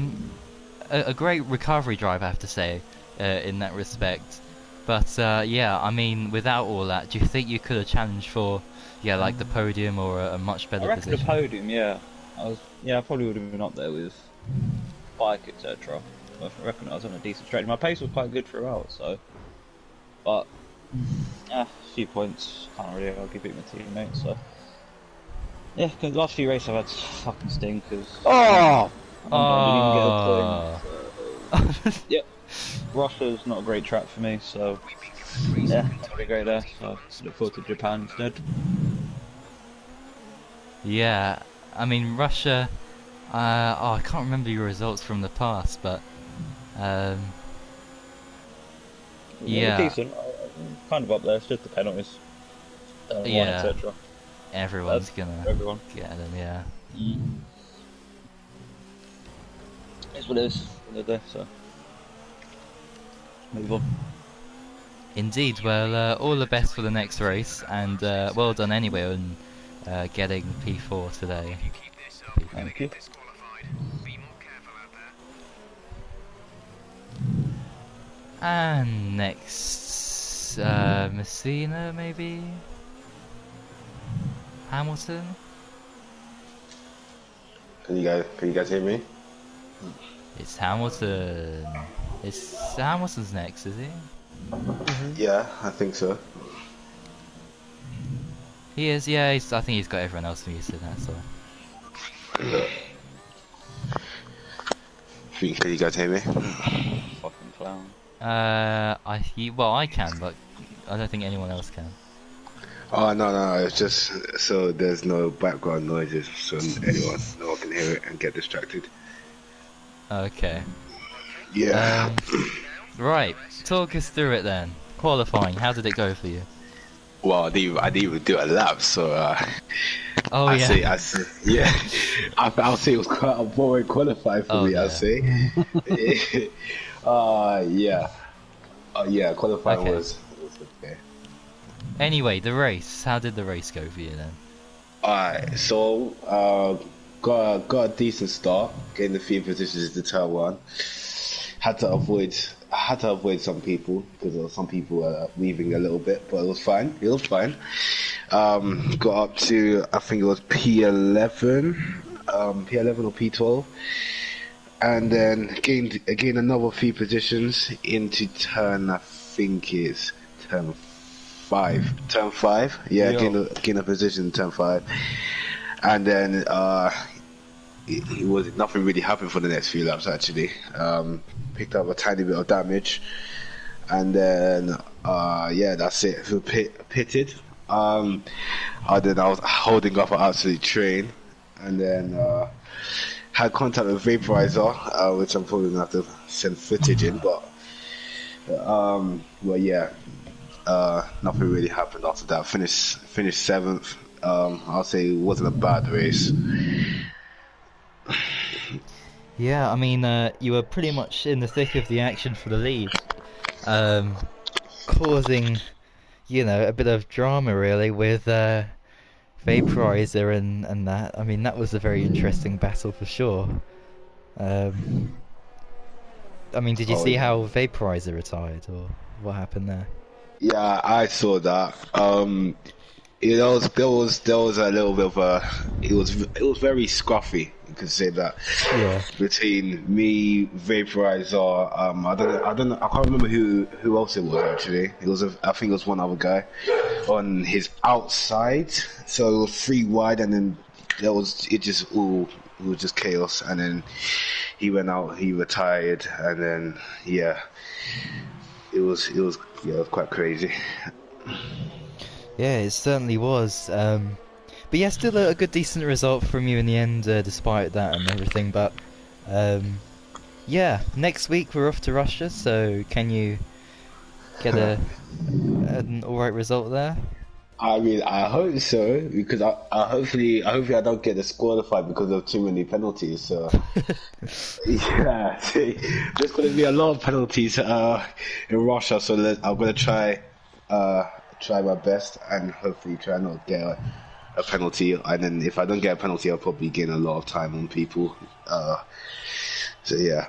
a great recovery drive, I have to say, in that respect. But yeah, I mean, without all that, do you think you could have challenged for, yeah, like the podium or a much better I reckon position? the podium, yeah. I probably would have been up there with bike, etc. I reckon I was on a decent stretch. My pace was quite good throughout, so. But a few points, can't really argue beat my teammates. So yeah, cause the last few races I've had fucking stinkers. Oh! I didn't even get a point. So, yep. Russia's not a great track for me, so yeah, not really great there. So I look forward to Japan instead. Yeah, I mean, Russia, I can't remember your results from the past, but, yeah. Decent. I'm kind of up there. It's just the penalties, Yeah. etc. Everyone's gonna Everyone. get them, yeah. It's what it is. What they do, so move on. Indeed, well, all the best for the next race, and well done anyway on getting P4 today. Thank you. And next, Messina maybe? Hamilton? Can you guys hear me? It's Hamilton. It's Hamilton's next, is he? Yeah, I think so. He is, yeah. I think he's got everyone else muted. That's all. Can you guys hear me? Fucking clown. Well, I can, but I don't think anyone else can. Oh no, it's just so there's no background noises, so no one can hear it and get distracted. Okay. Yeah. Right. Talk us through it then. Qualifying. How did it go for you? Well, I didn't even do a lap, so Oh I yeah. say, yeah. I'll say it was quite a boring qualify for me. yeah. I'll say. Yeah. Yeah. Qualifying Okay. was okay. Anyway, the race. How did the race go for you then? Alright, so got a decent start, getting the few positions into turn one. Had to avoid some people because some people were weaving a little bit, but it was fine. It was fine. Got up to, I think it was P11, P11 or P12, and then gained another few positions into turn. I think it's turn five. Turn five, yeah. Gained a position in turn 5, and then it was nothing really happened for the next few laps actually. Picked up a tiny bit of damage, and then yeah, that's it. So pitted. Then I was holding up an absolute train, and then had contact with Vaporizer, which I'm probably gonna have to send footage in, but well, yeah, nothing really happened after that. Finished 7th. I'll say it wasn't a bad race. Yeah, I mean, you were pretty much in the thick of the action for the lead, causing, you know, a bit of drama really with Vaporizer and that. I mean, that was a very interesting battle for sure. I mean, did you see how Vaporizer retired, or what happened there? Yeah, I saw that. There was a little bit of a. It was very scruffy. You could say that. Yeah. Between me, Vaporizer. I don't know. I can't remember who else it was actually. I think it was one other guy on his outside. So it was 3 wide, and then it was just chaos. And then he went out. He retired, and then yeah, it was quite crazy. Yeah, it certainly was. But yeah, still a good, decent result from you in the end, despite that and everything. But yeah, next week we're off to Russia, so can you get an alright result there? I mean, I hope so, because I hopefully I don't get disqualified because of too many penalties. So yeah, there's going to be a lot of penalties in Russia. So I'm going to try my best and hopefully try not to get a penalty. And then if I don't get a penalty, I'll probably gain a lot of time on people. So yeah,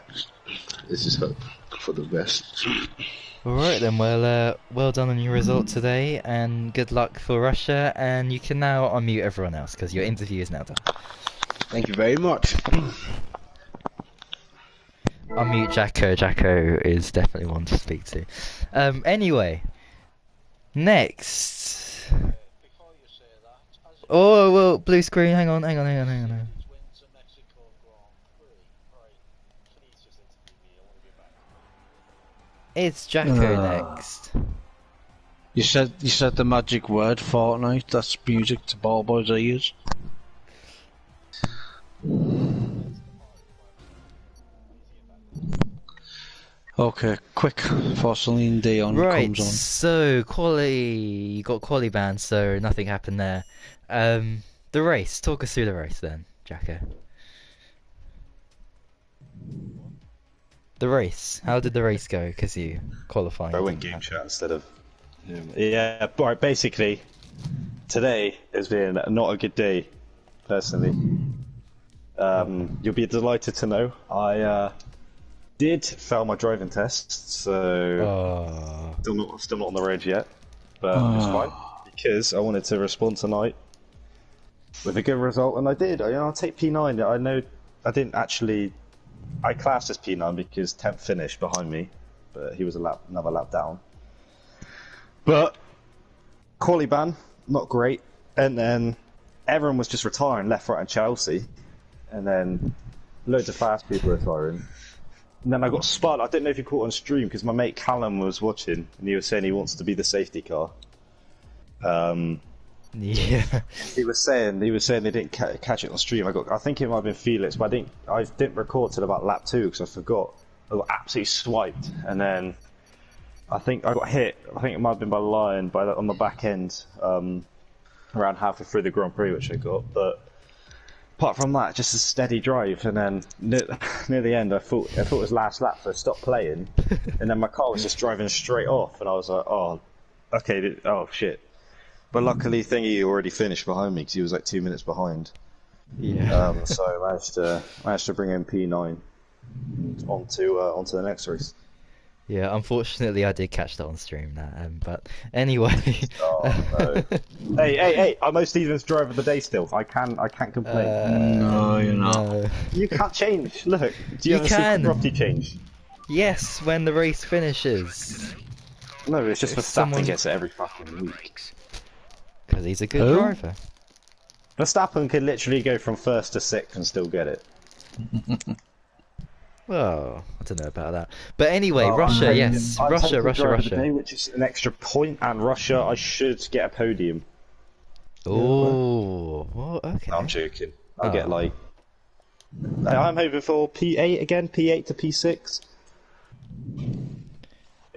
let's just hope for the best. Alright then, well done on your result today, and good luck for Russia, and you can now unmute everyone else, because your interview is now done. Thank you very much. Unmute Jacko. Jacko is definitely one to speak to. Anyway, next. Oh, well, blue screen, hang on. It's Jacko next. You said the magic word, Fortnite. That's music to ball boys' ears. Okay, quick for Celine Dion comes on. So you got quali banned, so nothing happened there. The race. Talk us through the race then, Jacko. The race. How did the race go? Because you qualified. I went game chat instead of. Yeah, but basically, today has been not a good day, personally. You'll be delighted to know I did fail my driving test, so still not on the road yet, but it's fine because I wanted to respond tonight with a good result, and I did. I'll take P9. I know I didn't actually. I classed as P9 because 10th finished behind me, but he was another lap down. But quali ban, not great, and then everyone was just retiring left, right, and Chelsea, and then loads of fast people retiring. And then I got spun. I didn't know if you caught on stream because my mate Callum was watching, and he was saying he wants to be the safety car. Yeah. He was saying they didn't catch it on stream. I think it might have been Felix, but I didn't record till about lap 2 because I forgot. I got absolutely swiped, and then I think I got hit. I think it might have been by Lion on the back end, around halfway through the Grand Prix, which I got. But apart from that, just a steady drive, and then near the end, I thought it was last lap, so I stopped playing, and then my car was just driving straight off, and I was like, oh, okay, oh shit. But luckily, Thingy already finished behind me because he was like 2 minutes behind. Yeah. So I managed to bring in P9 onto the next race. Yeah, unfortunately I did catch that on stream that, but anyway. Oh no! Hey! I'm most Stevens driver of the day still. I can't complain. No, you're not. No. You can't change. Look, do you, You have a can. secret property change? Yes, when the race finishes. No, it's just If Verstappen someone- gets it every fucking week. Because he's a good Who? driver. Verstappen could literally go from first to sixth and still get it. Well, I don't know about that. But anyway, Well, Russia, I'm yes. taking Russia, driver Russia, of the day, Russia. which is an extra point, and Russia, I should get a podium. Oh, well, okay. No, I'm joking. I'll Oh. get like. I'm hoping for P8 again, P8 to P6.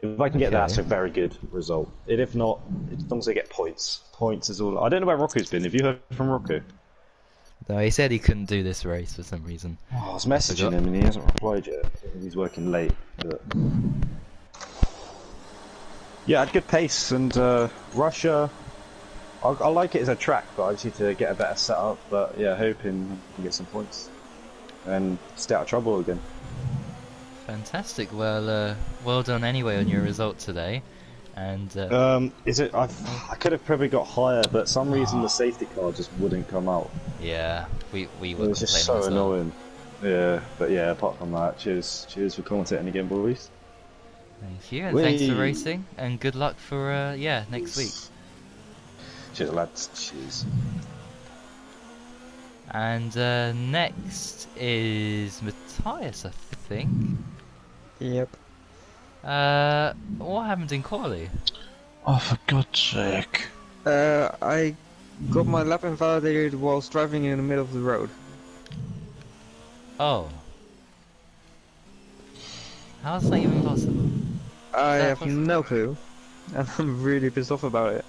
If I can get that, Okay. that's a very good result. And if not, as long as I get points. Points is all. I don't know where Rocco's been. Have you heard from Rocco? No, he said he couldn't do this race for some reason. Oh, I was messaging him and he hasn't replied yet. He's working late. But... Yeah, I had good pace and Russia. I like it as a track, but I just need to get a better setup. But yeah, hoping I can get some points and stay out of trouble again. Fantastic. Well, well done anyway on your result today. And Is it? I could have probably got higher, but some reason the safety car just wouldn't come out. yeah, we It were was just complaining so as well. annoying. Yeah, but yeah, apart from that, cheers for commentating again, boys. Thank you, and thanks for Whee! racing, and good luck for yeah, next week. Cheers, lads. Cheers. And next is Matthias, I think. Yep. What happened in quali? Oh, for God's sake. I got my lap invalidated whilst driving in the middle of the road. Oh. How is that even possible? I that have possible? no clue, and I'm really pissed off about it.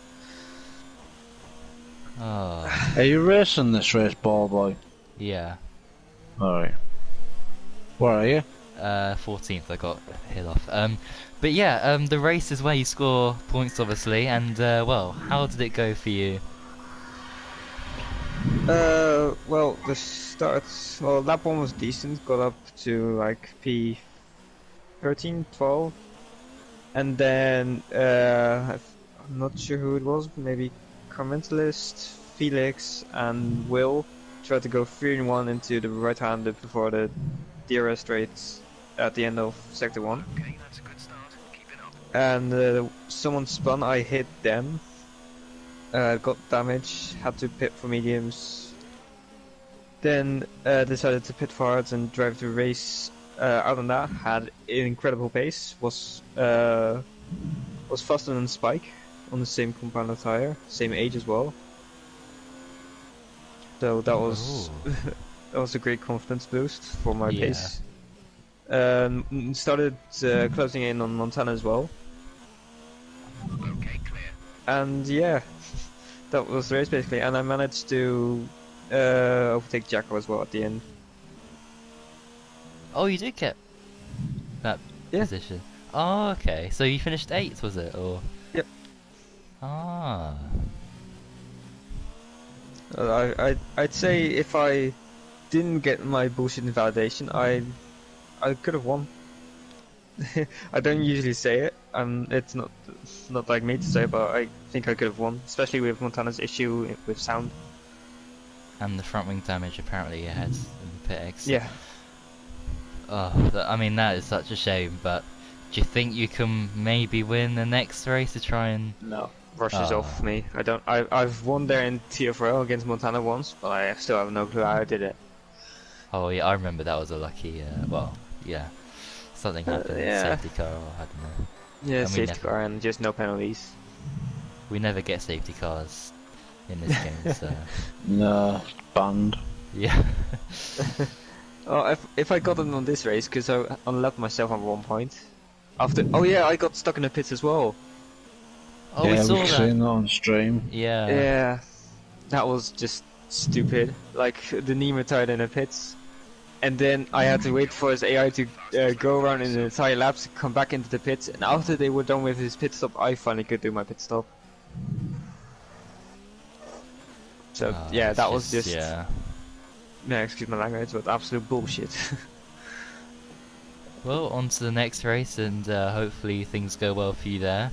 Oh, Are you racing this race, ball boy? yeah. Alright. Where are you? 14th, I got hit off. But yeah, the race is where you score points, obviously, and well, how did it go for you? Well, the start, well, lap 1 was decent, got up to like P13, 12, and then, I'm not sure who it was, maybe Carmentalist, Felix, and Will tried to go 3-1 into the right-handed before the DRS straight at the end of sector 1. And someone spun, I hit them, got damage, had to pit for mediums, then decided to pit for hards and drive the race. Out on that, had an incredible pace, was faster than Spike on the same compounder tire, same age as well. So that was that was a great confidence boost for my Yeah. pace. Started closing in on Montana as well. And yeah, that was the race basically, and I managed to overtake Jacko as well at the end. Oh, you did get that Yeah. position. Oh, okay. So you finished 8th, was it, or? Yep. Ah. I'd say if I didn't get my bullshit invalidation, I could have won. I don't usually say it, it's not like me to say, but I think I could have won, especially with Montana's issue with sound. And the front wing damage apparently you had in the pit exit. Yeah. Oh, I mean that is such a shame. But do you think you can maybe win the next race to try and? No. Rushes Oh. off me. I've won there in TFRL against Montana once, but I still have no clue how I did it. Oh yeah, I remember that was a lucky. Well, yeah, something happened. yeah. Safety car, or I don't know. Yeah, And we safety never- car and just no penalties. We never get safety cars in this game, so No, banned. yeah. Oh, if I got it on this race, because I unlocked myself on 1 point. After, oh yeah, I got stuck in the pits as well. Oh, yeah, we saw we've that. seen that on stream. Yeah. Yeah, that was just stupid. Like the Nemo tied in the pits, and then I had to wait for his AI to go around in the entire laps, come back into the pits, and after they were done with his pit stop, I finally could do my pit stop. So Oh, yeah, it's that was just yeah. yeah, excuse my language, but absolute bullshit. Well, on to the next race, and hopefully things go well for you there.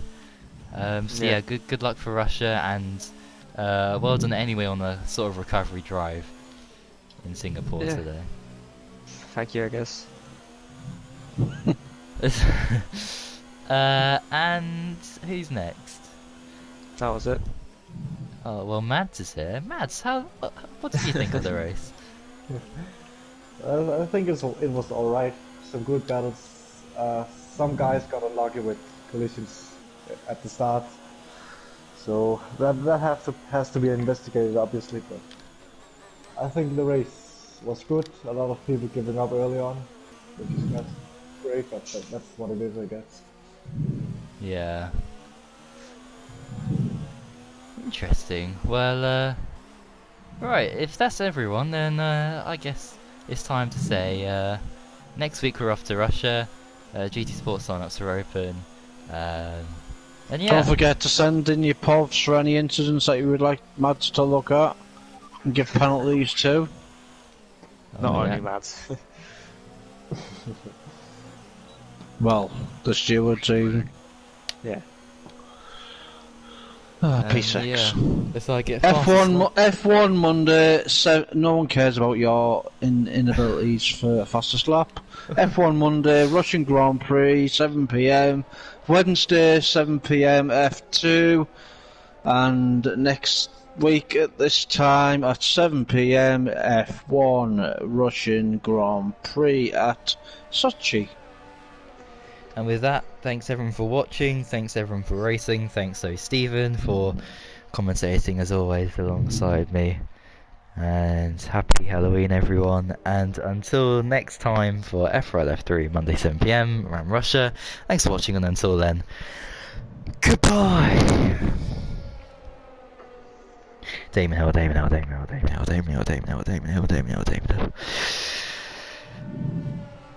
So Yeah. yeah, good luck for Russia, and well done anyway on the sort of recovery drive in Singapore Yeah. today. Thank you, I guess. And who's next? That was it. Oh well, Mads is here. Mads, what did you think of the race? I think it was alright. Some good battles. Some guys got unlucky with collisions at the start. So that has to be investigated, obviously. But I think the race was good. A lot of people giving up early on, which is not great, but that's what it is, I guess. Yeah. Interesting. Well, right, if that's everyone, then I guess it's time to say next week we're off to Russia. GT Sports sign-ups are open. And yeah. Don't forget to send in your povs for any incidents that you would like Mads to look at and give penalties to. Not yeah. only Mads. Well, the stewards even. Yeah. P6. Yeah. If I get F1 Monday, no one cares about your inabilities for fastest lap. F1 Monday, Russian Grand Prix, 7 PM. Wednesday, 7 PM, F2. And next week at this time at 7 PM, F1 Russian Grand Prix at Sochi. And with that, thanks everyone for watching, thanks everyone for racing, thanks to Stephen for commentating as always alongside me. And happy Halloween everyone, and until next time for FRL F3 Monday 7 PM around Russia, thanks for watching, and until then, goodbye! Damon Hill.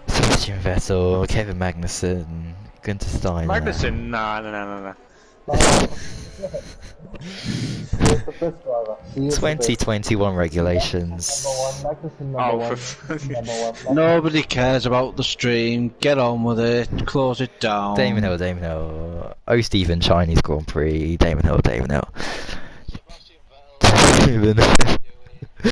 Sebastian Vettel, Kevin Magnussen, Günther Steiner. Magnussen? No. He is the best driver. 2021 regulations. Nobody cares about the stream. Get on with it. Close it down. Damon Hill. Oh, Stephen, Chinese Grand Prix. Damon Hill. Damon Hill.